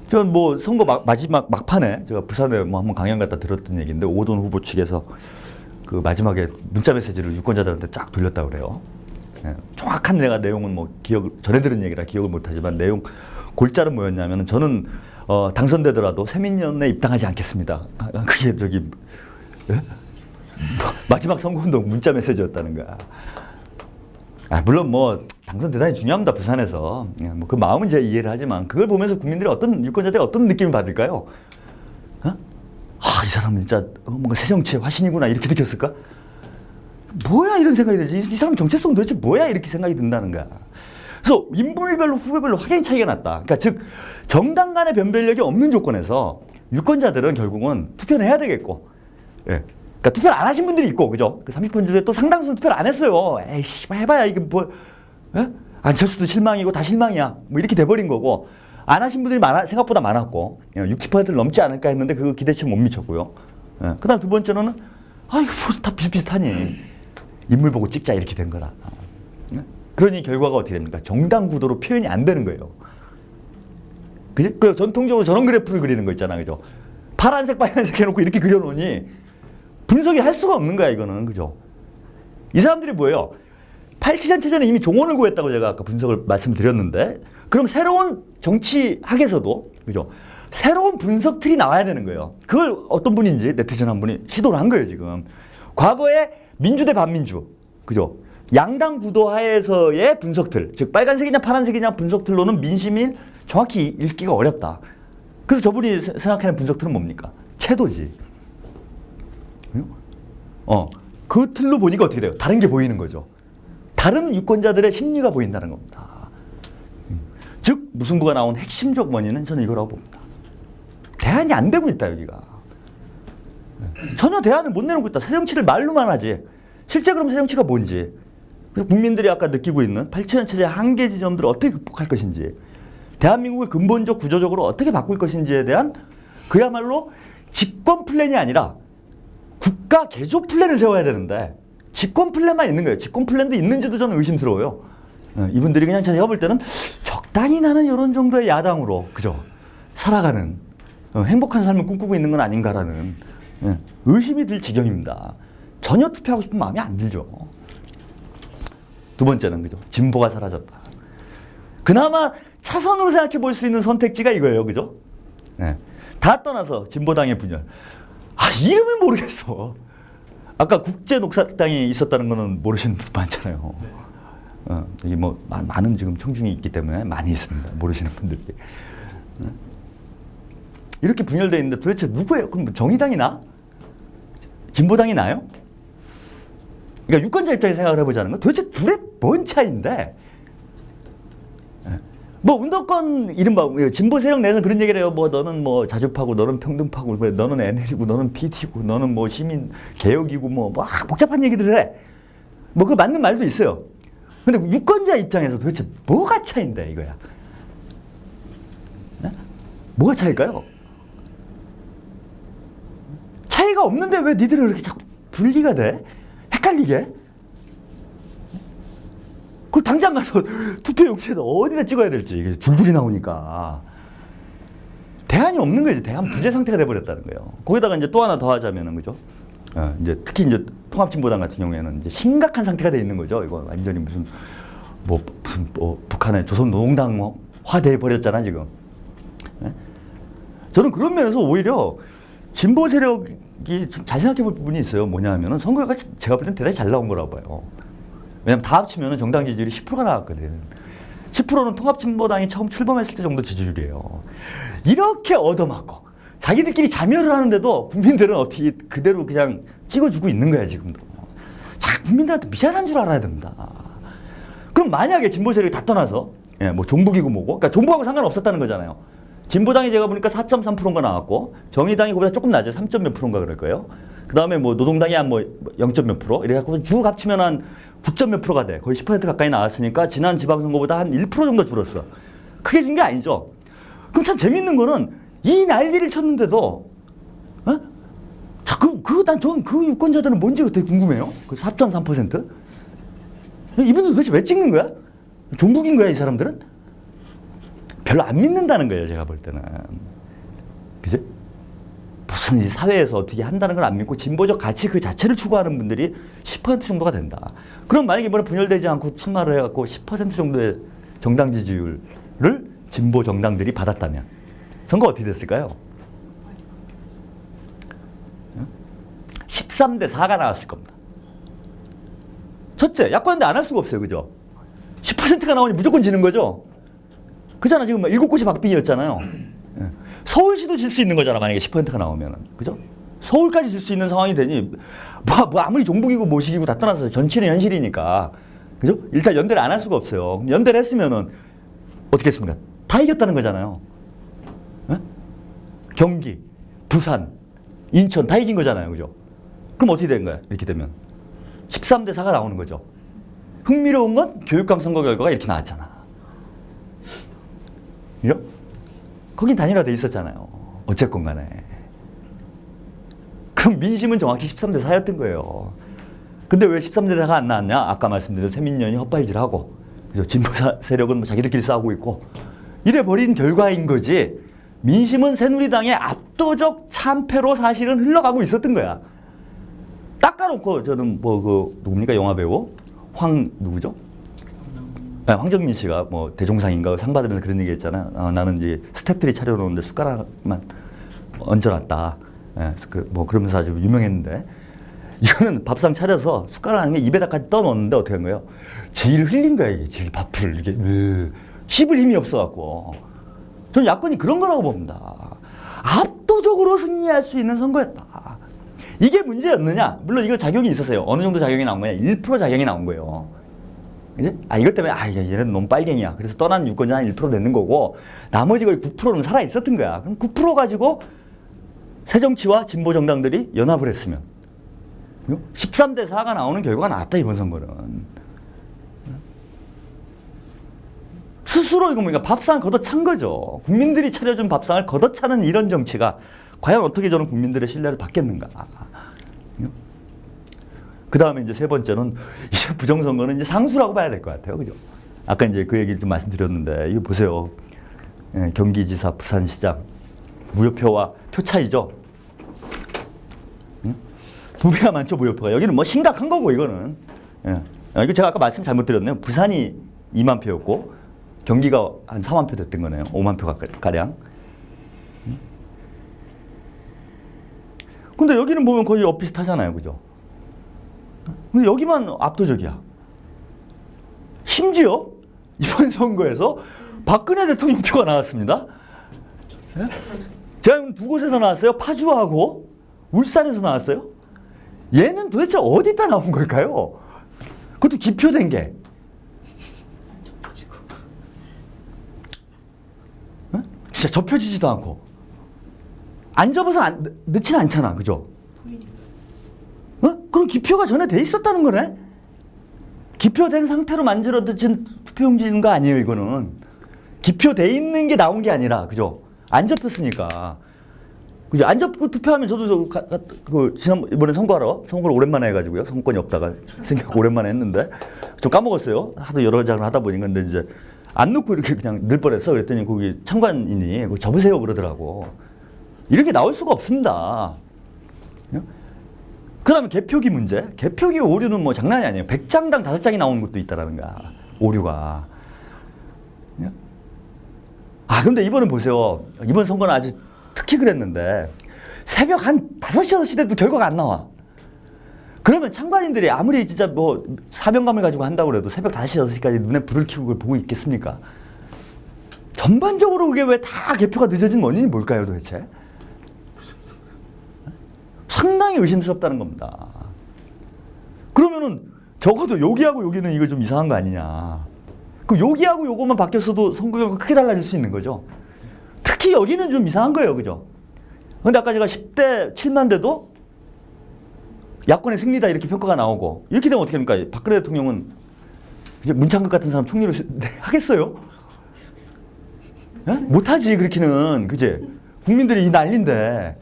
전 뭐 선거 마지막 막판에 제가 부산에 뭐 한번 강연 갔다 들었던 얘기인데 오거돈 후보 측에서 그 마지막에 문자 메시지를 유권자들한테 쫙 돌렸다 그래요. 정확한 내용은 뭐 전에 들은 얘기라 기억을 못하지만 내용 골자는 뭐였냐면은 저는 당선되더라도 새민년에 입당하지 않겠습니다. 그게 마지막 선거운동 문자 메시지였다는 거야. 물론 뭐 당선 대단히 중요합니다. 부산에서 뭐 그 마음은 제가 이해를 하지만 그걸 보면서 국민들이 유권자들이 어떤 느낌을 받을까요? 이 사람은 진짜 뭔가 새 정치의 화신이구나 이렇게 느꼈을까? 뭐야 이런 생각이 들지. 이 사람 정체성 도대체 뭐야 이렇게 생각이 든다는 거야. 그래서 인물별로 후보별로 확연히 차이가 났다. 그러니까 즉 정당 간의 변별력이 없는 조건에서 유권자들은 결국은 투표는 해야 되겠고, 그러니까 투표를 안 하신 분들이 있고, 그죠? 그 30% 중에 또 상당수는 투표를 안 했어요. 에이씨, 해봐야 이게 뭐, 안철수도 실망이고 다 실망이야. 뭐 이렇게 돼버린 거고, 안 하신 분들이 생각보다 많았고, 60%를 넘지 않을까 했는데 그 기대치 못 미쳤고요. 그 다음 두 번째로는, 이거 뭐 다 비슷비슷하니. 인물 보고 찍자 이렇게 된 거라. 그러니 결과가 어떻게 됩니까? 정당 구도로 표현이 안 되는 거예요. 그지? 그 전통적으로 저런 그래프를 그리는 거 있잖아, 그죠? 파란색, 빨간색 해놓고 이렇게 그려놓으니 분석이 할 수가 없는 거야, 이거는, 그죠? 이 사람들이 뭐예요? 87년 체제는 이미 종언을 구했다고 제가 아까 분석을 말씀드렸는데, 그럼 새로운 정치학에서도, 그죠? 새로운 분석 틀이 나와야 되는 거예요. 그걸 어떤 분인지 네티즌 한 분이 시도를 한 거예요, 지금. 과거에 민주 대 반민주, 그죠? 양당 구도 하에서의 분석틀, 즉 빨간색이냐 파란색이냐 분석틀로는 민심이 정확히 읽기가 어렵다. 그래서 저분이 생각하는 분석틀은 뭡니까? 채도지. 그 틀로 보니까 어떻게 돼요? 다른 게 보이는 거죠. 다른 유권자들의 심리가 보인다는 겁니다. 즉 무승부가 나온 핵심적 원인은 저는 이거라고 봅니다. 대안이 안 되고 있다, 여기가. 전혀 대안을 못 내놓고 있다. 새정치를 말로만 하지. 실제 그럼 새정치가 뭔지. 그래서 국민들이 아까 느끼고 있는 87년 체제의 한계 지점들을 어떻게 극복할 것인지, 대한민국을 근본적 구조적으로 어떻게 바꿀 것인지에 대한 그야말로 집권 플랜이 아니라 국가 개조 플랜을 세워야 되는데 집권 플랜만 있는 거예요. 집권 플랜도 있는지도 저는 의심스러워요. 이분들이 그냥 제가 볼 때는 적당히 나는 이런 정도의 야당으로, 그죠? 살아가는 행복한 삶을 꿈꾸고 있는 건 아닌가라는 의심이 들 지경입니다. 전혀 투표하고 싶은 마음이 안 들죠. 두 번째는, 그죠? 진보가 사라졌다. 그나마 차선으로 생각해 볼 수 있는 선택지가 이거예요, 그죠? 다 떠나서 진보당의 분열. 이름을 모르겠어. 아까 국제녹색당이 있었다는 거는 모르시는 분 많잖아요. 여기 뭐 많은 지금 청중이 있기 때문에 많이 있습니다. 모르시는 분들이. 이렇게 분열되어 있는데 도대체 누구예요? 그럼 정의당이나? 진보당이 나요? 그러니까 유권자 입장에서 생각을 해보자는 건 도대체 둘의 뭔 차이인데? 뭐 운동권 이른바 진보 세력 내에서 그런 얘기를 해요. 뭐 너는 뭐 자주파고 너는 평등파고 너는 NL이고 너는 PT고 너는 뭐 시민 개혁이고 뭐 복잡한 얘기들을 해. 뭐 그 맞는 말도 있어요. 근데 유권자 입장에서 도대체 뭐가 차이인데 이거야? 네? 뭐가 차이일까요? 차이가 없는데 왜 니들은 그렇게 자꾸 분리가 돼? 헷갈리게? 그걸 당장 가서 투표 용지에다 어디다 찍어야 될지 이게 줄줄이 나오니까 대안이 없는 거지. 대안 부재 상태가 돼버렸다는 거예요. 거기다가 이제 또 하나 더 하자면은 그죠? 이제 특히 이제 통합진보당 같은 경우에는 이제 심각한 상태가 돼 있는 거죠. 이거 완전히 무슨 북한의 조선노동당화돼 버렸잖아 지금. 네? 저는 그런 면에서 오히려 진보 세력이 잘 생각해 볼 부분이 있어요. 뭐냐 하면은 선거가 제가 볼 땐 대단히 잘 나온 거라고 봐요. 왜냐면 다 합치면 정당 지지율이 10%가 나왔거든. 10%는 통합진보당이 처음 출범했을 때 정도 지지율이에요. 이렇게 얻어맞고 자기들끼리 자멸을 하는데도 국민들은 어떻게 그대로 그냥 찍어주고 있는 거야 지금도. 자, 국민들한테 미안한 줄 알아야 됩니다. 그럼 만약에 진보 세력이 다 떠나서 뭐 종북이고 뭐고, 그러니까 종북하고 상관없었다는 거잖아요. 진보당이 제가 보니까 4.3%인가 나왔고 정의당이 그보다 조금 낮아요. 3점 몇 프로인가 그럴 거예요. 그 다음에 뭐 노동당이 한 뭐 0점 몇 프로 이래갖고 쭉 합치면 한 9점 몇 프로가 돼. 거의 10% 가까이 나왔으니까 지난 지방선거보다 한 1% 정도 줄었어. 크게 준 게 아니죠. 그럼 참 재밌는 거는 이 난리를 쳤는데도 자, 전 그 유권자들은 뭔지 되게 궁금해요. 그 4.3%? 이분들 도대체 왜 찍는 거야? 종북인 거야 이 사람들은? 별로 안 믿는다는 거예요 제가 볼 때는. 그지? 무슨 이 사회에서 어떻게 한다는 걸 안 믿고 진보적 가치 그 자체를 추구하는 분들이 10% 정도가 된다. 그럼 만약에 이번에 분열되지 않고 출마를 해갖고 10% 정도의 정당 지지율을 진보 정당들이 받았다면 선거 어떻게 됐을까요? 13대 4가 나왔을 겁니다. 첫째, 야권인데 안 할 수가 없어요. 그죠? 10%가 나오니 무조건 지는 거죠? 그잖아. 지금 7곳이 박빙이었잖아요. 서울시도 질 수 있는 거잖아. 만약에 10%가 나오면은. 그죠? 서울까지 질 수 있는 상황이 되니, 뭐 아무리 종북이고 모식이고 다 떠나서 정치는 현실이니까. 그죠? 일단 연대를 안 할 수가 없어요. 연대를 했으면은 어떻게 했습니까? 다 이겼다는 거잖아요. 경기, 부산, 인천 다 이긴 거잖아요. 그죠? 그럼 어떻게 된 거야? 이렇게 되면. 13대 4가 나오는 거죠. 흥미로운 건 교육감 선거 결과가 이렇게 나왔잖아. 그죠? 거긴 단일화돼 있었잖아요. 어쨌건 간에. 그럼 민심은 정확히 13대 4였던 거예요. 근데 왜 13대 4가 안 나왔냐? 아까 말씀드린 새민련이 헛발질하고 진보 세력은 뭐 자기들끼리 싸우고 있고 이래 버린 결과인 거지. 민심은 새누리당의 압도적 참패로 사실은 흘러가고 있었던 거야. 닦아놓고 저는 누굽니까? 영화배우 누구죠? 네, 황정민 씨가 뭐 대종상인가 상 받으면서 그런 얘기 했잖아요. 나는 이제 스태프들이 차려놓는데 숟가락만 얹어놨다. 네, 뭐 그러면서 아주 유명했는데 이거는 밥상 차려서 숟가락 안에 입에다까지 떠놓는데 어떻게 한 거예요? 질 흘린 거야 이게. 질 밥풀 이게 씹을 힘이 없어갖고. 저는 야권이 그런 거라고 봅니다. 압도적으로 승리할 수 있는 선거였다. 이게 문제였느냐? 물론 이거 작용이 있었어요. 어느 정도 작용이 나온 거냐? 1% 작용이 나온 거예요. 이제 이것 때문에 얘는 너무 빨갱이야. 그래서 떠난 유권자 한 1% 내는 거고 나머지 거의 9%는 살아 있었던 거야. 그럼 9% 가지고 새정치와 진보 정당들이 연합을 했으면 13대 4가 나오는 결과가 나왔다 이번 선거는. 스스로 이거 뭡니까? 밥상을 걷어찬 거죠. 국민들이 차려준 밥상을 걷어차는 이런 정치가 과연 어떻게 저는 국민들의 신뢰를 받겠는가. 그 다음에 이제 세 번째는 이제 부정선거는 이제 상수라고 봐야 될 것 같아요. 그죠? 아까 이제 그 얘기를 좀 말씀드렸는데, 이거 보세요. 경기지사, 부산시장. 무효표와 표 차이죠? 응? 2배가 많죠, 무효표가. 여기는 뭐 심각한 거고, 이거는. 이거 제가 아까 말씀 잘못 드렸네요. 부산이 2만 표였고, 경기가 한 4만 표 됐던 거네요. 5만 표 가량. 근데 여기는 보면 거의 엇비슷하잖아요. 그죠? 근데 여기만 압도적이야. 심지어 이번 선거에서 박근혜 대통령 표가 나왔습니다. 예? 제가 두 곳에서 나왔어요. 파주하고 울산에서 나왔어요. 얘는 도대체 어디다 나온 걸까요? 그것도 기표된 게. 예? 진짜 접혀지지도 않고. 안 접어서 넣지는 않잖아. 그죠? 어? 그럼 기표가 전에 돼 있었다는 거네? 기표된 상태로 만들어진 투표용지인 거 아니에요, 이거는. 기표돼 있는 게 나온 게 아니라, 그죠? 안 접혔으니까. 그죠? 안 접고 투표하면 저도 이번에 선거를 오랜만에 해가지고요. 선거권이 없다가 생겨서 오랜만에 했는데, 좀 까먹었어요. 하도 여러 장을 하다 보니까. 근데 이제 안 넣고 이렇게 그냥 넣을 뻔했어. 그랬더니 거기 참관인이 그거 접으세요 그러더라고. 이렇게 나올 수가 없습니다. 그 다음에 개표기 문제. 개표기 오류는 뭐 장난이 아니에요. 100장당 5장이 나오는 것도 있다라는 거야. 오류가. 아, 근데 이번은 보세요. 이번 선거는 아주 특히 그랬는데 새벽 한 5시, 6시 돼도 결과가 안 나와. 그러면 참관인들이 아무리 진짜 뭐 사명감을 가지고 한다고 해도 새벽 5시, 6시까지 눈에 불을 켜고 그걸 보고 있겠습니까? 전반적으로 그게 왜 다 개표가 늦어진 원인이 뭘까요, 도대체? 상당히 의심스럽다는 겁니다. 그러면은 적어도 여기하고 여기는 이거 좀 이상한 거 아니냐. 그럼 여기하고 요것만 바뀌었어도 선거 결과 크게 달라질 수 있는 거죠. 특히 여기는 좀 이상한 거예요. 그죠? 근데 아까 제가 10대 7만 돼도 야권의 승리다 이렇게 평가가 나오고 이렇게 되면 어떻게 됩니까? 박근혜 대통령은 이제 문창극 같은 사람 총리로 하겠어요? 예? 못하지 그렇게는. 그제? 국민들이 이 난리인데.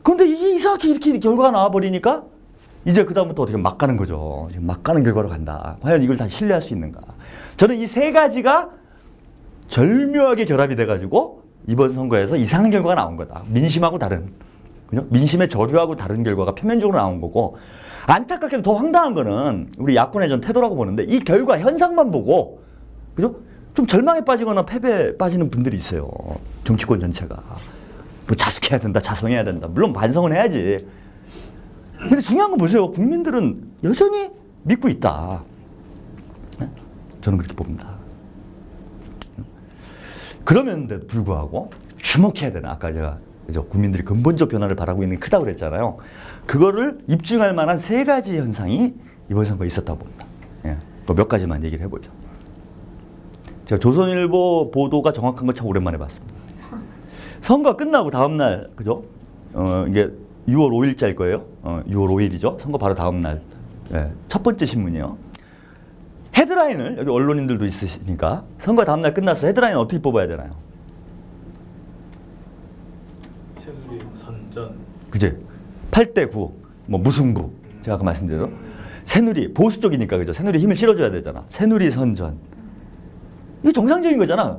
그런데 이게 이상하게 이렇게 결과가 나와버리니까 이제 그다음부터 어떻게 막 가는 거죠. 지금 막 가는 결과로 간다. 과연 이걸 다 신뢰할 수 있는가. 저는 이 세 가지가 절묘하게 결합이 돼가지고 이번 선거에서 이상한 결과가 나온 거다. 민심하고 다른. 그죠? 민심의 저류하고 다른 결과가 표면적으로 나온 거고, 안타깝게도 더 황당한 거는 우리 야권의 전 태도라고 보는데 이 결과 현상만 보고 그죠? 좀 절망에 빠지거나 패배에 빠지는 분들이 있어요. 정치권 전체가. 뭐 자숙해야 된다, 자성해야 된다. 물론 반성은 해야지. 근데 중요한 건 보세요. 국민들은 여전히 믿고 있다. 저는 그렇게 봅니다. 그럼에도 불구하고 주목해야 되나. 아까 제가 그죠? 국민들이 근본적 변화를 바라고 있는 게 크다고 그랬잖아요. 그거를 입증할 만한 세 가지 현상이 이번 선거에 있었다고 봅니다. 예. 몇 가지만 얘기를 해보죠. 제가 조선일보 보도가 정확한 거 참 오랜만에 봤습니다. 선거 끝나고 다음날, 그죠? 이게 6월 5일자일 거예요. 6월 5일이죠. 선거 바로 다음날. 예. 첫 번째 신문이요. 헤드라인을, 여기 언론인들도 있으시니까, 선거 다음날 끝났어. 헤드라인 어떻게 뽑아야 되나요? 새누리 선전. 그지? 8대9, 뭐 무승부. 제가 아까 말씀드린 대로. 새누리, 보수 쪽이니까, 그죠? 새누리 힘을 실어줘야 되잖아. 새누리 선전. 이게 정상적인 거잖아.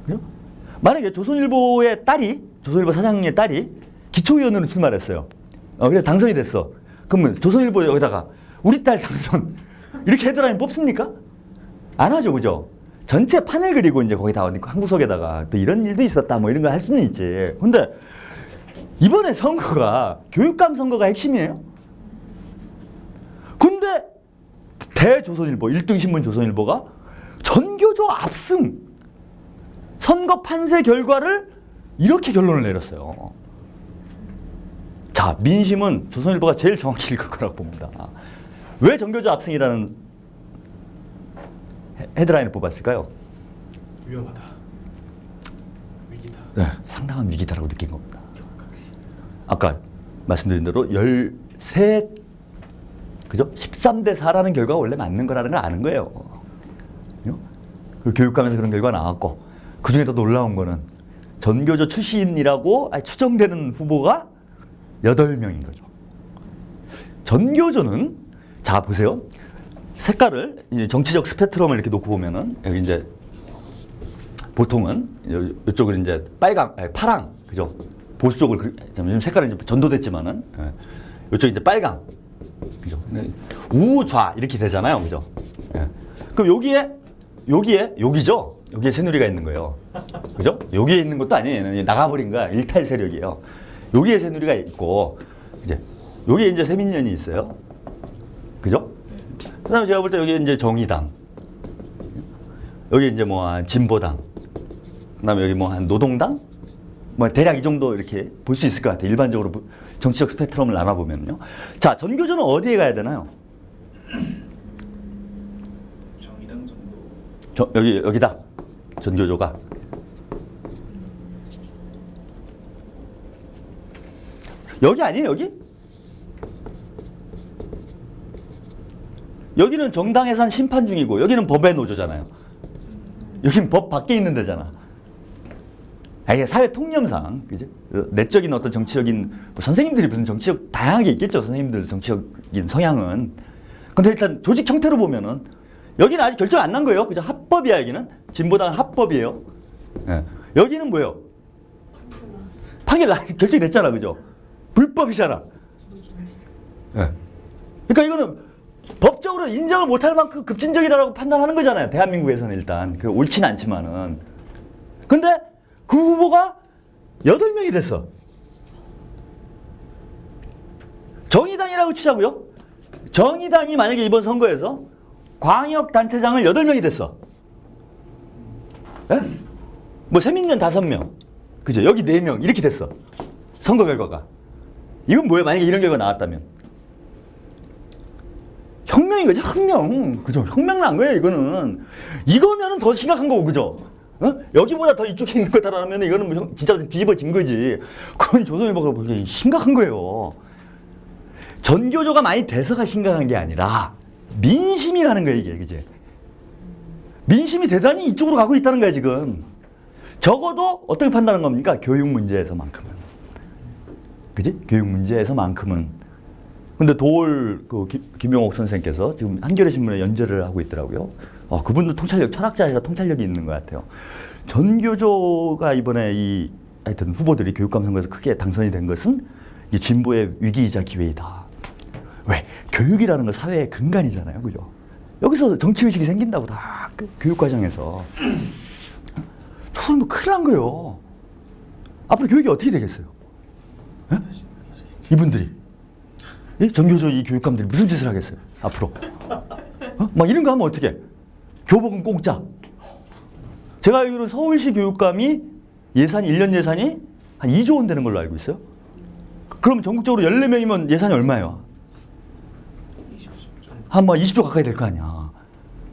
그죠? 만약에 조선일보의 딸이, 조선일보 사장의 딸이 기초위원으로 출마를 했어요. 그래서 당선이 됐어. 그러면 조선일보 여기다가 우리 딸 당선. 이렇게 헤드라인 뽑습니까? 안 하죠, 그죠? 전체 판을 그리고 이제 거기다 한 구석에다가 또 이런 일도 있었다 뭐 이런 걸 할 수는 있지. 근데 이번에 선거가 교육감 선거가 핵심이에요. 근데 대조선일보 1등 신문 조선일보가 전교조 압승 선거 판세 결과를 이렇게 결론을 내렸어요. 자, 민심은 조선일보가 제일 정확히 읽을 거라고 봅니다. 왜 전교조 압승이라는 헤드라인을 뽑았을까요? 위험하다. 위기다. 네, 상당한 위기다라고 느낀 겁니다. 아까 말씀드린 대로 13, 그죠? 13대 4라는 결과가 원래 맞는 거라는 걸 아는 거예요. 그 교육감에서 그런 결과가 나왔고, 그 중에 더 놀라운 거는 전교조 출신이라고 추정되는 후보가 8명인 거죠. 전교조는, 자, 보세요. 색깔을, 정치적 스펙트럼을 이렇게 놓고 보면은, 여기 이제, 보통은, 이쪽은 이제 파랑, 그죠? 보수 쪽을, 요즘 색깔은 이제 전도됐지만은, 이쪽이 이제 빨강, 그죠? 우좌, 이렇게 되잖아요. 그죠? 그럼 여기죠? 여기에 새누리가 있는 거예요. 그죠? 여기에 있는 것도 아니에요. 나가버린 거야. 일탈 세력이에요. 여기에 새누리가 있고, 이제, 여기 이제 세민연이 있어요. 그죠? 그다음에 제가 볼 때 여기 이제 정의당, 여기 이제 뭐 한 진보당, 그다음에 여기 뭐 한 노동당, 뭐 대략 이 정도 이렇게 볼 수 있을 것 같아요. 일반적으로 정치적 스펙트럼을 나눠보면요. 자, 전교조는 어디에 가야 되나요? 정의당 정도. 여기다. 전교조가. 여기 아니에요, 여기? 여기는 정당 해산 심판 중이고 여기는 법의 노조잖아요. 여긴 법 밖에 있는 데잖아. 이게 사회 통념상, 그죠? 내적인 어떤 정치적인, 뭐 선생님들이 무슨 정치적, 다양하게 있겠죠, 선생님들 정치적인 성향은. 근데 일단 조직 형태로 보면은, 여기는 아직 결정 안 난 거예요. 그죠? 합법이야, 여기는. 진보당은 합법이에요. 예. 여기는 뭐예요? 결정이 됐잖아, 그죠? 불법이잖아. 예. 그러니까 이거는 법적으로 인정을 못할 만큼 급진적이라고 판단하는 거잖아요. 대한민국에서는 일단. 그 옳지는 않지만은. 근데 그 후보가 8명이 됐어. 정의당이라고 치자고요. 정의당이 만약에 이번 선거에서 광역단체장을 8명이 됐어. 예? 뭐 세민연 5명. 그죠? 여기 4명. 이렇게 됐어. 선거 결과가. 이건 뭐예요? 만약에 이런 결과가 나왔다면. 혁명인 거죠, 혁명. 그죠? 혁명 난 거예요, 이거는. 이거면은 더 심각한 거고, 그죠? 어? 여기보다 더 이쪽에 있는 거다라면 이거는 뭐 진짜 뒤집어진 거지. 그건 조선일보가 보기엔 심각한 거예요. 전교조가 많이 돼서가 심각한 게 아니라 민심이라는 거예요, 이게. 그지? 민심이 대단히 이쪽으로 가고 있다는 거야, 지금. 적어도 어떻게 판단하는 겁니까? 교육 문제에서만큼은. 그지? 교육 문제에서만큼은. 근데 김용옥 선생께서 지금 한겨레 신문에 연재를 하고 있더라고요. 그분도 철학자이라 통찰력이 있는 것 같아요. 전교조가 이번에 하여튼 후보들이 교육감 선거에서 크게 당선이 된 것은 이 진보의 위기이자 기회이다. 왜? 교육이라는 건 사회의 근간이잖아요. 그죠? 여기서 정치의식이 생긴다고 다 교육 과정에서. 저는 뭐 큰일 난 거예요. 앞으로 교육이 어떻게 되겠어요? 에? 이분들이. 이 전교조 이 교육감들이 무슨 짓을 하겠어요? 앞으로. 막 이런 거 하면 어떻게? 교복은 공짜. 제가 알기로는 서울시 교육감이 1년 예산이 한 2조 원 되는 걸로 알고 있어요. 그럼 전국적으로 14명이면 예산이 얼마예요? 한 뭐 20조 가까이 될 거 아니야.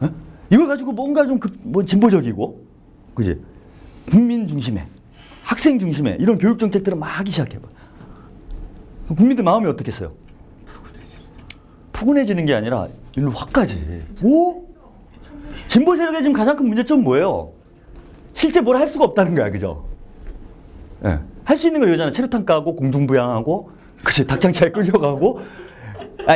에? 이걸 가지고 뭔가 좀 뭐 진보적이고, 그지? 국민 중심에, 학생 중심에 이런 교육 정책들을 막 하기 시작해봐. 국민들 마음이 어떻겠어요? 푸근해지는 게 아니라 일로 확 가지. 오? 진보 세력의 지금 가장 큰 문제점은 뭐예요? 실제 뭘 할 수가 없다는 거야, 그죠? 예. 할 수 있는 걸 이거잖아. 체류탄 까고 공중부양하고, 그치? 닭장치에 끌려가고.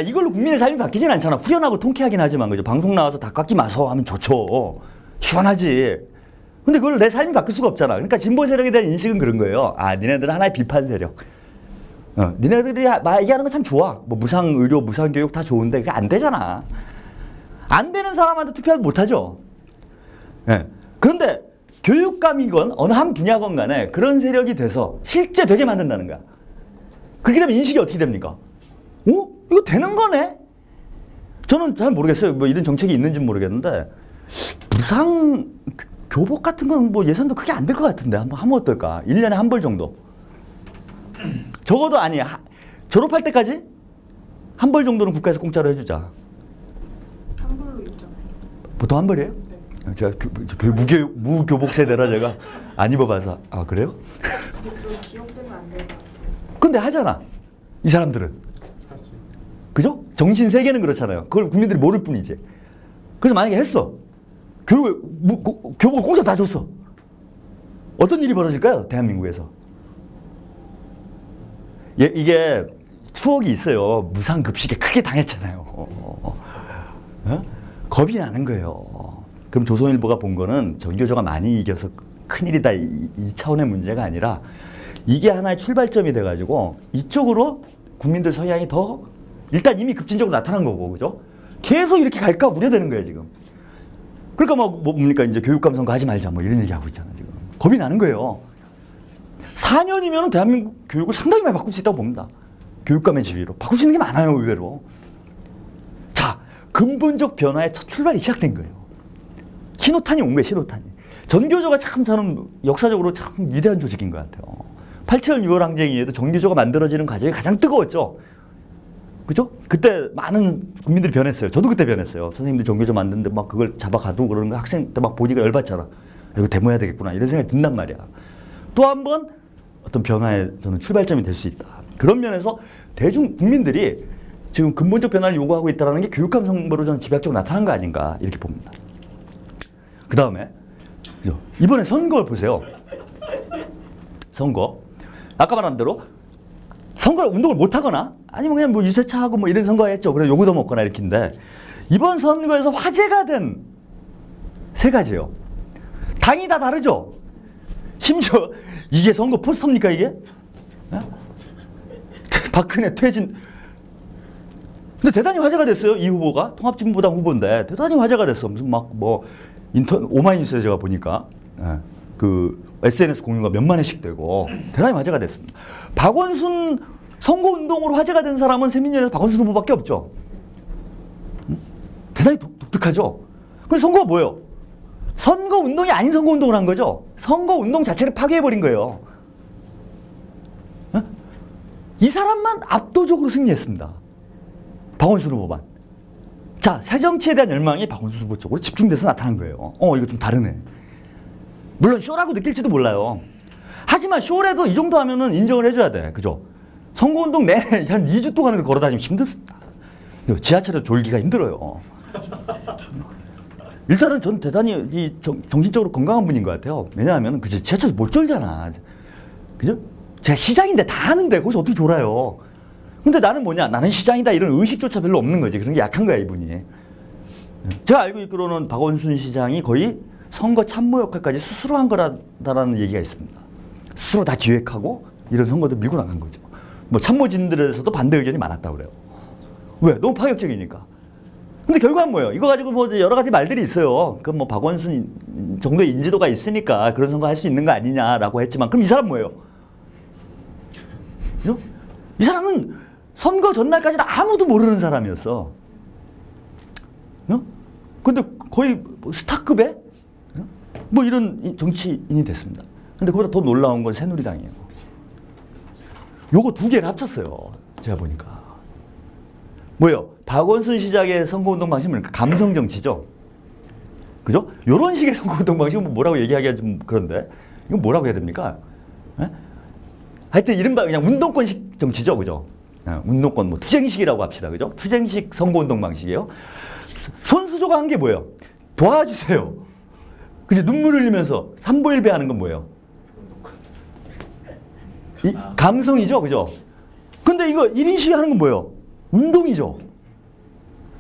이걸로 국민의 삶이 바뀌진 않잖아. 후련하고 통쾌하긴 하지만, 그죠? 방송 나와서 닭 깎기 마서 하면 좋죠. 시원하지. 근데 그걸 내 삶이 바뀔 수가 없잖아. 그러니까 진보 세력에 대한 인식은 그런 거예요. 니네들은 하나의 비판 세력. 니네들이 얘기하는 건 참 좋아. 뭐 무상의료, 무상교육 다 좋은데 그게 안 되잖아. 안 되는 사람한테 투표를 못 하죠. 예. 그런데 교육감이건 어느 한 분야건 간에 그런 세력이 돼서 실제 되게 만든다는 거야. 그렇게 되면 인식이 어떻게 됩니까? 이거 되는 거네? 저는 잘 모르겠어요. 뭐 이런 정책이 있는지는 모르겠는데 무상 교복 같은 건 뭐 예산도 크게 안 될 것 같은데 한번 하면 어떨까? 1년에 한 벌 정도. 적어도 졸업할 때까지 한 벌 정도는 국가에서 공짜로 해주자. 한 벌로 입잖아요. 보통 한 벌이에요? 네. 제가 무교복 세대라 제가 안 입어봐서. 그래요? 근데 그건 기억되면 안 될 것 같아요. 근데 하잖아. 이 사람들은. 그죠? 정신 세계는 그렇잖아요. 그걸 국민들이 모를 뿐이지. 그래서 만약에 했어. 교복을 공짜 다 줬어. 어떤 일이 벌어질까요? 대한민국에서. 이게 추억이 있어요. 무상급식에 크게 당했잖아요. 겁이 나는 거예요. 그럼 조선일보가 본 거는 전교조가 많이 이겨서 큰일이다 이 차원의 문제가 아니라 이게 하나의 출발점이 돼가지고 이쪽으로 국민들 성향이 더 일단 이미 급진적으로 나타난 거고, 그죠? 계속 이렇게 갈까 우려되는 거예요, 지금. 그러니까 뭡니까? 이제 교육감 선거 하지 말자 뭐 이런 얘기 하고 있잖아, 지금. 겁이 나는 거예요. 4년이면 대한민국 교육을 상당히 많이 바꿀 수 있다고 봅니다. 교육감의 지위로 바꿀 수 있는 게 많아요, 의외로. 자, 근본적 변화의 첫 출발이 시작된 거예요. 신호탄이 온 거예요, 신호탄이. 전교조가 참 저는 역사적으로 참 위대한 조직인 것 같아요. 87년 6월 항쟁에도 전교조가 만들어지는 과정이 가장 뜨거웠죠. 그죠? 그때 많은 국민들이 변했어요. 저도 그때 변했어요. 선생님들 전교조 만드는데 막 그걸 잡아가두고 그러는 거 학생 때 막 보니까 열받잖아. 이거 데모해야 되겠구나. 이런 생각이 든단 말이야. 또 한 번 어떤 변화의 저는 출발점이 될 수 있다. 그런 면에서 대중 국민들이 지금 근본적 변화를 요구하고 있다는 게 교육감 선거로 저는 집약적으로 나타난 거 아닌가 이렇게 봅니다. 그 다음에 이번에 선거를 보세요. 선거. 아까 말한 대로 선거 운동을 못 하거나 아니면 그냥 뭐 유세차하고 뭐 이런 선거 했죠. 그래 요구도 먹거나 이렇게인데 이번 선거에서 화제가 된 세 가지예요. 당이 다 다르죠. 심지어 이게 선거 포스터입니까 이게? 네? 박근혜 퇴진. 근데 대단히 화제가 됐어요. 이 후보가 통합진보당 후보인데 대단히 화제가 됐어. 무슨 막 뭐 오마이뉴스에 제가 보니까 그 SNS 공유가 몇만 회씩 되고 대단히 화제가 됐습니다. 박원순 선거운동으로 화제가 된 사람은 세민연에서 박원순 후보밖에 없죠. 대단히 독특하죠. 근데 선거가 뭐예요? 선거운동이 아닌 선거운동을 한 거죠. 선거운동 자체를 파괴해버린 거예요. 이 사람만 압도적으로 승리했습니다. 박원순 후보만. 자, 새정치에 대한 열망이 박원순 후보 쪽으로 집중돼서 나타난 거예요. 이거 좀 다르네. 물론 쇼라고 느낄지도 몰라요. 하지만 쇼라도 이 정도 하면은 인정을 해줘야 돼. 그죠? 선거운동 내내 한 2주 동안을 걸어다니면 힘듭니다. 지하철에서 졸기가 힘들어요. 일단은 전 대단히 정신적으로 건강한 분인 것 같아요. 왜냐하면 그죠? 지하철에서 못 졸잖아. 그죠? 제가 시장인데 다 하는데 거기서 어떻게 졸아요? 근데 나는 뭐냐? 나는 시장이다 이런 의식조차 별로 없는 거지. 그런 게 약한 거야 이분이. 제가 알고 있기로는 박원순 시장이 거의 선거 참모 역할까지 스스로 한 거라는 얘기가 있습니다. 스스로 다 기획하고 이런 선거도 밀고 나간 거죠. 뭐 참모진들에서도 반대 의견이 많았다고 그래요. 왜? 너무 파격적이니까. 근데 결과는 뭐예요? 이거 가지고 뭐 여러 가지 말들이 있어요. 그 뭐 박원순 정도의 인지도가 있으니까 그런 선거 할 수 있는 거 아니냐라고 했지만 그럼 이 사람 뭐예요? 그죠? 이 사람은 선거 전날까지는 아무도 모르는 사람이었어. 근데 거의 스타급의 뭐 이런 정치인이 됐습니다. 근데 그보다 더 놀라운 건 새누리당이에요. 요거 두 개를 합쳤어요. 제가 보니까. 뭐예요? 박원순 시장의 선거운동 방식은 감성 정치죠. 그죠? 요런 식의 선거운동 방식은 뭐라고 얘기하기가 좀 그런데 이건 뭐라고 해야 됩니까? 에? 하여튼 이른바 그냥 운동권식 정치죠. 그죠? 운동권, 뭐 투쟁식이라고 합시다. 그죠? 투쟁식 선거운동 방식이에요. 손수조가 한 게 뭐예요? 도와주세요. 그죠? 눈물 흘리면서 삼보일배 하는 건 뭐예요? 감성이죠. 그죠? 근데 이거 1인 시위 하는 건 뭐예요? 운동이죠.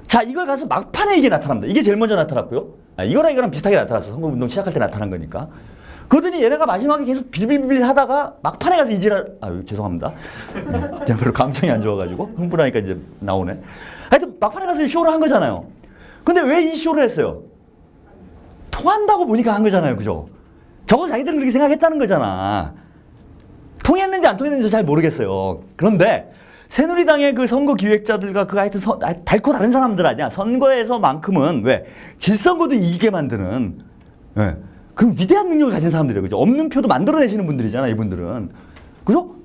자, 이걸 가서 막판에 이게 나타납니다. 이게 제일 먼저 나타났고요. 이거랑 비슷하게 나타났어. 선거운동 시작할 때 나타난 거니까. 그러더니 얘네가 마지막에 계속 빌빌빌 하다가 막판에 가서 죄송합니다. 제가 별로 감정이 안 좋아가지고 흥분하니까 이제 나오네. 하여튼 막판에 가서 쇼를 한 거잖아요. 근데 왜 이 쇼를 했어요? 통한다고 보니까 한 거잖아요. 그죠? 적어도 자기들은 그렇게 생각했다는 거잖아. 통했는지 안 통했는지 잘 모르겠어요. 그런데 새누리당의 그 선거 기획자들과 그 하여튼 달코 다른 사람들 아니야. 선거에서만큼은 왜 질선거도 이기게 만드는 그 위대한 능력을 가진 사람들이에요. 그죠? 없는 표도 만들어내시는 분들이잖아, 이분들은. 그죠?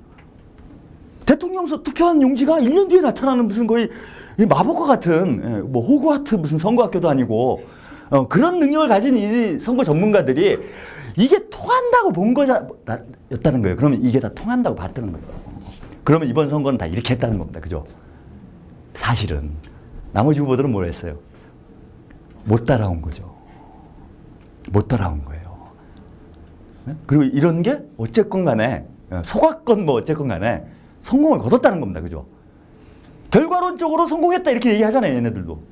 대통령 투표한 용지가 1년 뒤에 나타나는 무슨 거의 마법과 같은 뭐 호그와트 무슨 선거학교도 아니고 그런 능력을 가진 이 선거 전문가들이 이게 통한다고 본 거였다는 거예요. 그러면 이게 다 통한다고 봤다는 거예요. 그러면 이번 선거는 다 이렇게 했다는 겁니다. 그죠? 사실은 나머지 후보들은 뭘 했어요? 못 따라온 거죠. 못 따라온 거예요. 그리고 이런 게 어쨌건 간에 속았건 뭐 어쨌건 간에 성공을 거뒀다는 겁니다. 그죠? 결과론적으로 성공했다 이렇게 얘기하잖아요. 얘네들도.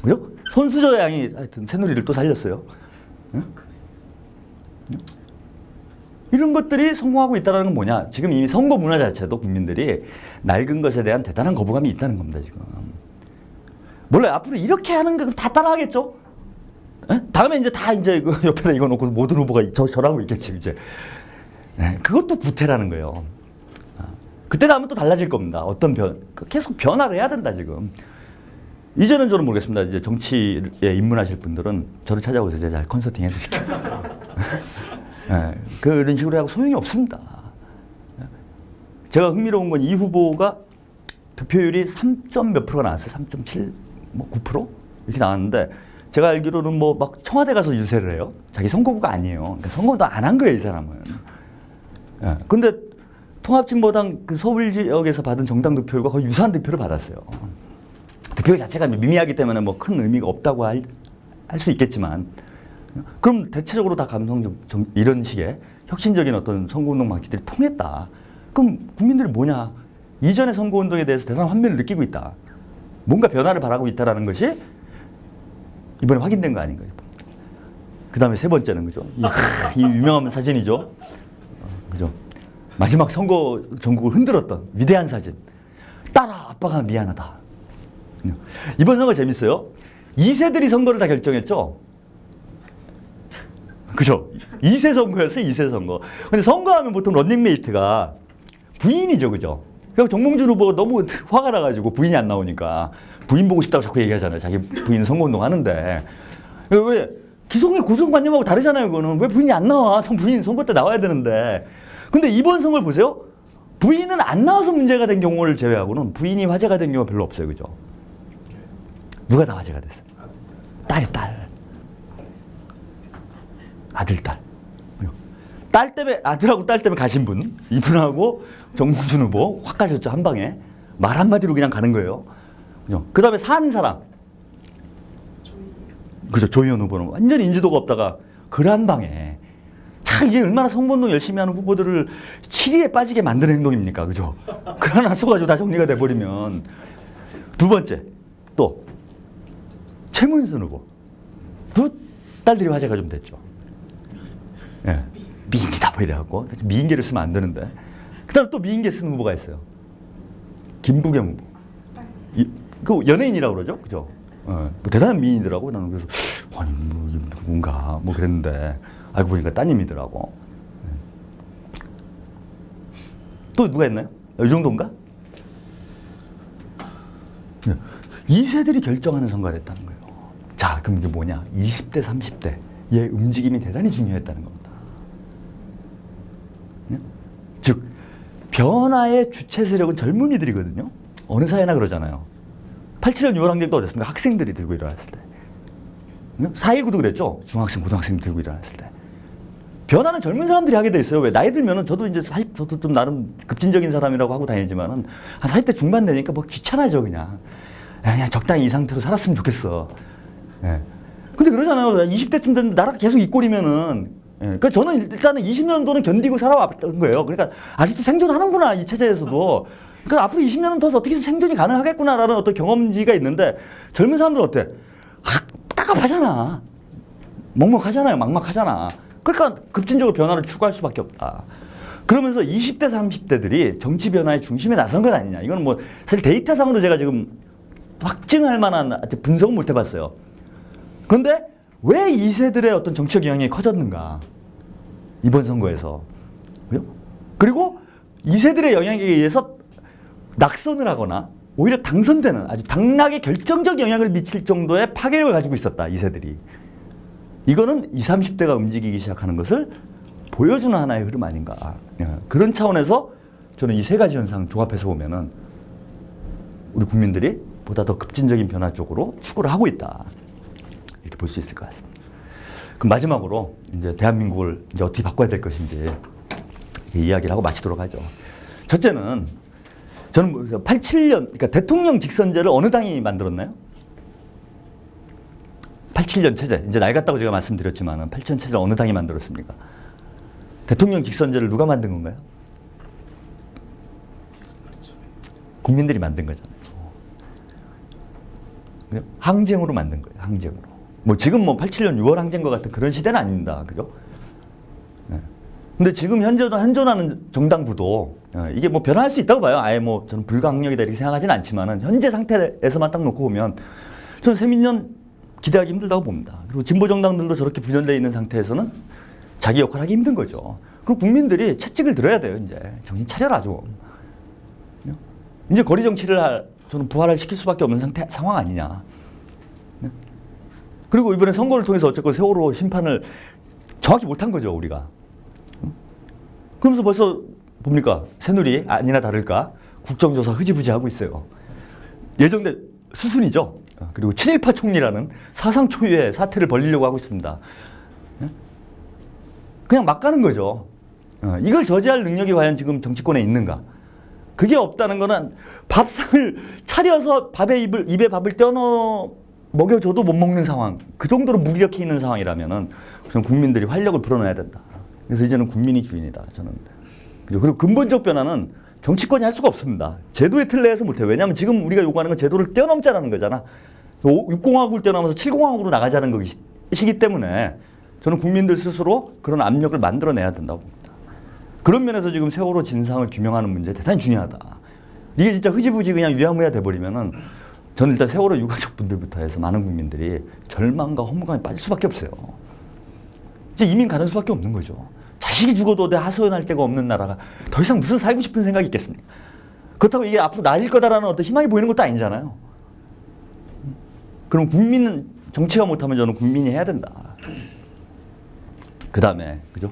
그죠? 손수저 양이 하여튼 새누리를 또 살렸어요. 응? 이런 것들이 성공하고 있다는 건 뭐냐? 지금 이미 선거 문화 자체도 국민들이 낡은 것에 대한 대단한 거부감이 있다는 겁니다. 지금. 몰라요. 앞으로 이렇게 하는 거 다 따라하겠죠? 에? 다음에 이제 다 이제 그 옆에다 이거 놓고 모든 후보가 저라고 있겠지 이제. 네, 그것도 구태라는 거예요. 그때 다음은 또 달라질 겁니다. 계속 변화를 해야 된다 지금. 이제는 저는 모르겠습니다. 이제 정치에 입문하실 분들은 저를 찾아오세요. 제가 잘 컨설팅 해드릴게요. 네, 그런 식으로 하고 소용이 없습니다. 제가 흥미로운 건 이 후보가 득표율이 3점 몇 프로가 나왔어요. 3.7, 뭐 9% 이렇게 나왔는데 제가 알기로는 뭐 막 청와대 가서 유세를 해요. 자기 선거구가 아니에요. 그러니까 선거도 안 한 거예요, 이 사람은. 예. 근데 통합진보당 그 서울 지역에서 받은 정당 득표율과 거의 유사한 득표를 받았어요. 득표 자체가 미미하기 때문에 뭐 큰 의미가 없다고 할 수 있겠지만, 그럼 대체적으로 다 이런 식의 혁신적인 어떤 선거운동 방식들이 통했다. 그럼 국민들이 뭐냐? 이전의 선거운동에 대해서 대단한 환멸을 느끼고 있다. 뭔가 변화를 바라고 있다는 것이 이번에 확인된 거 아닌가요? 그 다음에 세 번째는 그죠? 이 유명한 사진이죠. 그죠? 마지막 선거 전국을 흔들었던 위대한 사진. 딸아, 아빠가 미안하다. 이번 선거 재밌어요. 2세들이 선거를 다 결정했죠. 그죠? 2세 선거였어요, 2세 선거. 근데 선거하면 보통 런닝메이트가 부인이죠, 그죠? 그리고 정몽준 후보가 너무 화가 나가지고 부인이 안 나오니까 부인 보고 싶다고 자꾸 얘기하잖아요. 자기 부인 선거운동 하는데. 왜? 기성의 고정관념하고 다르잖아요, 그거는. 왜 부인이 안 나와? 부인 선거 때 나와야 되는데. 근데 이번 선거를 보세요. 부인은 안 나와서 문제가 된 경우를 제외하고는 부인이 화제가 된 경우가 별로 없어요, 그죠? 누가 다 화제가 됐어요? 딸. 아들, 딸. 딸 때문에, 아들하고 딸 때문에 가신 분, 이분하고 정몽준 후보 확 가셨죠, 한 방에. 말 한마디로 그냥 가는 거예요. 그 다음에 산 사람. 그죠, 조희연 후보는 완전히 인지도가 없다가 글 한 방에. 참, 이게 얼마나 선거운동 열심히 하는 후보들을 치리에 빠지게 만드는 행동입니까, 그죠? 글 하나 써가지고 다 정리가 돼버리면. 두 번째, 또, 최문순 후보. 두 딸들이 화제가 좀 됐죠. 예. 미인이다 뭐 이래갖고 미인계를 쓰면 안 되는데 그다음 또 미인계 쓰는 후보가 있어요. 김부겸 후보. 그 연예인이라고 그러죠, 그죠? 뭐 대단한 미인이더라고. 나는 그래서 아니 뭐 누군가 뭐 그랬는데 알고 보니까 따님이더라고. 또 누가 있나요? 이 정도인가? 2세들이 결정하는 선거가 됐다는 거예요. 자, 그럼 이게 뭐냐? 20대, 30대의 움직임이 대단히 중요했다는 겁니다. 즉 변화의 주체 세력은 젊은이들이거든요. 어느 사회나 그러잖아요. 87년 6월 항쟁도 어땠습니까? 학생들이 들고 일어났을 때. 4.19도 그랬죠. 중학생, 고등학생 들고 일어났을 때. 변화는 젊은 사람들이 하게 돼 있어요. 왜? 나이 들면은 저도 이제 저도 좀 나름 급진적인 사람이라고 하고 다니지만은 한 40대 중반 되니까 뭐 귀찮아져 그냥. 그냥 적당히 이 상태로 살았으면 좋겠어. 예. 근데 그러잖아요. 20대쯤 됐는데 나라가 계속 이 꼴이면은. 예. 그러니까 저는 일단은 20년도는 견디고 살아왔던 거예요. 그러니까 아직도 생존하는구나, 이 체제에서도. 그러니까 앞으로 20년은 더 어떻게 생존이 가능하겠구나라는 어떤 경험지가 있는데 젊은 사람들은 어때? 깝깝하잖아. 먹먹하잖아요. 막막하잖아. 그러니까 급진적으로 변화를 추구할 수밖에 없다. 그러면서 20대, 30대들이 정치 변화의 중심에 나선 것 아니냐. 이거는 뭐 사실 데이터상으로 제가 지금 확증할 만한 분석은 못 해봤어요. 그런데 왜 2세들의 어떤 정치적 영향이 커졌는가? 이번 선거에서. 그리고 2세들의 영향에 의해서 낙선을 하거나 오히려 당선되는 아주 당락에 결정적 영향을 미칠 정도의 파괴력을 가지고 있었다. 2세들이. 이거는 20, 30대가 움직이기 시작하는 것을 보여주는 하나의 흐름 아닌가. 그런 차원에서 저는 이 세 가지 현상 종합해서 보면은 우리 국민들이 보다 더 급진적인 변화 쪽으로 추구를 하고 있다. 이렇게 볼 수 있을 것 같습니다. 그럼 마지막으로 이제 대한민국을 이제 어떻게 바꿔야 될 것인지 이야기를 하고 마치도록 하죠. 첫째는 저는 87년, 그러니까 대통령 직선제를 어느 당이 만들었나요? 87년 체제. 이제 날 같다고 제가 말씀드렸지만 87년 체제를 어느 당이 만들었습니까? 대통령 직선제를 누가 만든 건가요? 국민들이 만든 거잖아요. 항쟁으로 만든 거예요. 항쟁으로. 뭐 지금 뭐 87년 6월 항쟁과 같은 그런 시대는 아닙니다. 그죠? 네. 근데 지금 현존하는 정당 구도 이게 뭐 변화할 수 있다고 봐요. 아예 뭐 저는 불가항력이다 이렇게 생각하지는 않지만은 현재 상태에서만 딱 놓고 보면 저는 새민년 기대하기 힘들다고 봅니다. 그리고 진보 정당들도 저렇게 분열되어 있는 상태에서는 자기 역할을 하기 힘든 거죠. 그리고 국민들이 채찍을 들어야 돼요. 이제 정신 차려라 좀. 이제 거리 정치를 저는 부활을 시킬 수밖에 없는 상황 아니냐. 네? 그리고 이번에 선거를 통해서 어쨌건 세월호 심판을 정확히 못한 거죠, 우리가. 그러면서 벌써 뭡니까? 새누리 아니나 다를까 국정조사 흐지부지 하고 있어요. 예정된 수순이죠. 그리고 친일파 총리라는 사상 초유의 사태를 벌이려고 하고 있습니다. 그냥 막 가는 거죠. 이걸 저지할 능력이 과연 지금 정치권에 있는가? 그게 없다는 거는 밥상을 차려서 입에 밥을 떼어넣어 먹여줘도 못 먹는 상황. 그 정도로 무기력해 있는 상황이라면은 우선 국민들이 활력을 불어넣어야 된다. 그래서 이제는 국민이 주인이다. 저는. 그리고 근본적 변화는 정치권이 할 수가 없습니다. 제도의 틀 내에서 못해요. 왜냐하면 지금 우리가 요구하는 건 제도를 뛰어넘자라는 거잖아. 6공화국을 뛰어넘어서 7공화국으로 나가자는 것이기 때문에 저는 국민들 스스로 그런 압력을 만들어내야 된다고 봅니다. 그런 면에서 지금 세월호 진상을 규명하는 문제 대단히 중요하다. 이게 진짜 흐지부지 그냥 유야무야 돼버리면은 저는 일단 세월호 유가족분들부터 해서 많은 국민들이 절망과 허무감에 빠질 수밖에 없어요. 이제 이민 가는 수밖에 없는 거죠. 자식이 죽어도 내 하소연할 데가 없는 나라가 더 이상 무슨 살고 싶은 생각이 있겠습니까? 그렇다고 이게 앞으로 나아질 거다라는 어떤 희망이 보이는 것도 아니잖아요. 그럼 국민은 정치가 못하면 저는 국민이 해야 된다. 그 다음에 그죠?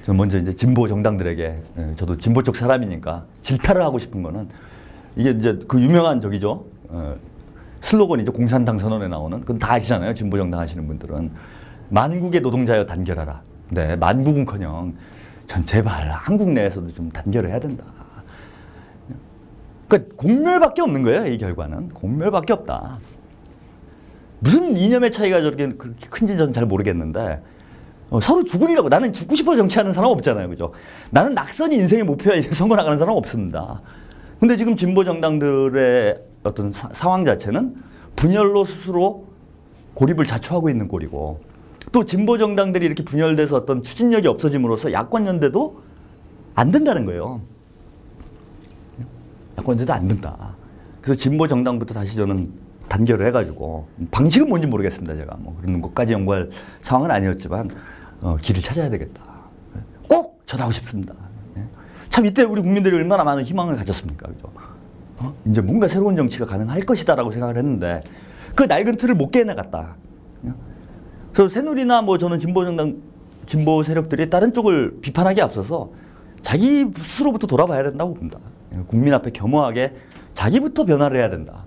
저는 먼저 이제 진보 정당들에게 저도 진보 쪽 사람이니까 질타를 하고 싶은 거는 이게 이제 그 유명한 저기죠. 슬로건이죠. 공산당 선언에 나오는 그건 다 아시잖아요. 진보 정당 하시는 분들은 만국의 노동자여 단결하라. 네, 만국은커녕 전 제발 한국 내에서도 좀 단결을 해야 된다. 그러니까 공멸밖에 없는 거예요. 이 결과는 공멸밖에 없다. 무슨 이념의 차이가 저렇게 그렇게 큰지 저는 잘 모르겠는데 서로 죽으리라고. 나는 죽고 싶어 정치하는 사람 없잖아요. 그죠? 나는 낙선이 인생의 목표야. 선거 나가는 사람 없습니다. 근데 지금 진보 정당들의 어떤 상황 자체는 분열로 스스로 고립을 자초하고 있는 꼴이고 또 진보 정당들이 이렇게 분열돼서 어떤 추진력이 없어짐으로써 야권 연대도 안 된다는 거예요. 야권 연대도 안 된다. 그래서 진보 정당부터 다시 저는 단결을 해가지고 방식은 뭔지 모르겠습니다. 제가 뭐 그런 것까지 연구할 상황은 아니었지만 길을 찾아야 되겠다. 꼭 저도 하고 싶습니다. 참 이때 우리 국민들이 얼마나 많은 희망을 가졌습니까? 그죠? 이제 뭔가 새로운 정치가 가능할 것이다라고 생각을 했는데 그 낡은 틀을 못 깨나갔다. 그래서 새누리나 뭐 저는 진보정당 진보 세력들이 다른 쪽을 비판하기 앞서서 자기 스스로부터 돌아봐야 된다고 봅니다. 국민 앞에 겸허하게 자기부터 변화를 해야 된다.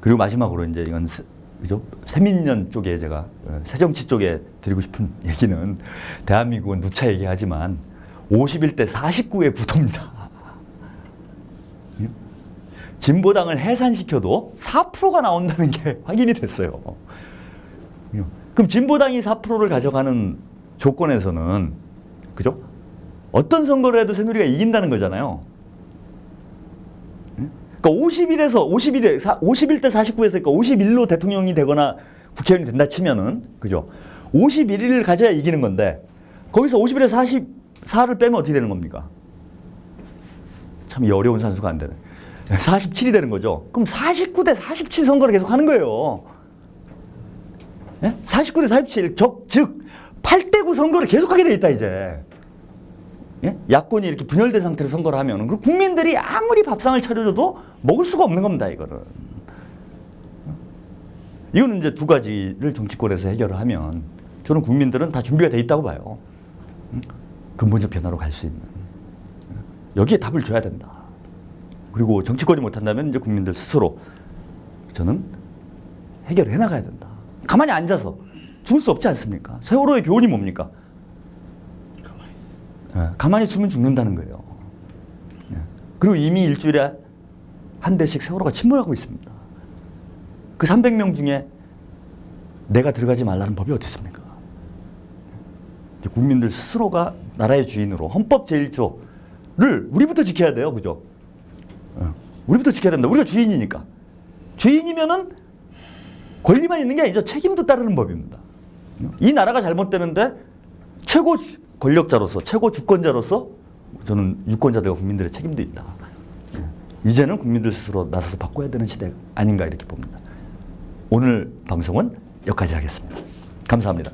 그리고 마지막으로 이제 이건 그죠? 세민년 쪽에 제가 새정치 쪽에 드리고 싶은 얘기는 대한민국은 누차 얘기하지만 51대 49의 구도입니다. 진보당을 해산시켜도 4%가 나온다는 게 확인이 됐어요. 그럼 진보당이 4%를 가져가는 조건에서는 그죠? 어떤 선거를 해도 새누리가 이긴다는 거잖아요. 그러니까 51대 49에서 그러니까 51로 대통령이 되거나 국회의원이 된다 치면은 그죠? 51을 가져야 이기는 건데 거기서 51에서 44를 빼면 어떻게 되는 겁니까? 참 어려운 산수가 안 되네. 47이 되는 거죠. 그럼 49대 47 선거를 계속 하는 거예요. 예? 49대 47, 즉 8대9 선거를 계속하게 돼 있다 이제. 예? 야권이 이렇게 분열된 상태로 선거를 하면 그리고 국민들이 아무리 밥상을 차려줘도 먹을 수가 없는 겁니다. 이거는. 이거는 이제 두 가지를 정치권에서 해결을 하면 저는 국민들은 다 준비가 돼 있다고 봐요. 근본적 변화로 갈 수 있는. 여기에 답을 줘야 된다. 그리고 정치권이 못한다면 이제 국민들 스스로 저는 해결해 나가야 된다. 가만히 앉아서 죽을 수 없지 않습니까? 세월호의 교훈이 뭡니까? 가만히 있으면 죽는다는 거예요. 그리고 이미 일주일에 한 대씩 세월호가 침몰하고 있습니다. 그 300명 중에 내가 들어가지 말라는 법이 어디 있습니까? 국민들 스스로가 나라의 주인으로 헌법 제1조를 우리부터 지켜야 돼요. 그죠? 우리부터 지켜야 됩니다. 우리가 주인이니까. 주인이면은 권리만 있는 게 아니죠. 책임도 따르는 법입니다. 이 나라가 잘못되는데 최고 권력자로서, 최고 주권자로서 저는 유권자들과 국민들의 책임도 있다. 이제는 국민들 스스로 나서서 바꿔야 되는 시대 아닌가 이렇게 봅니다. 오늘 방송은 여기까지 하겠습니다. 감사합니다.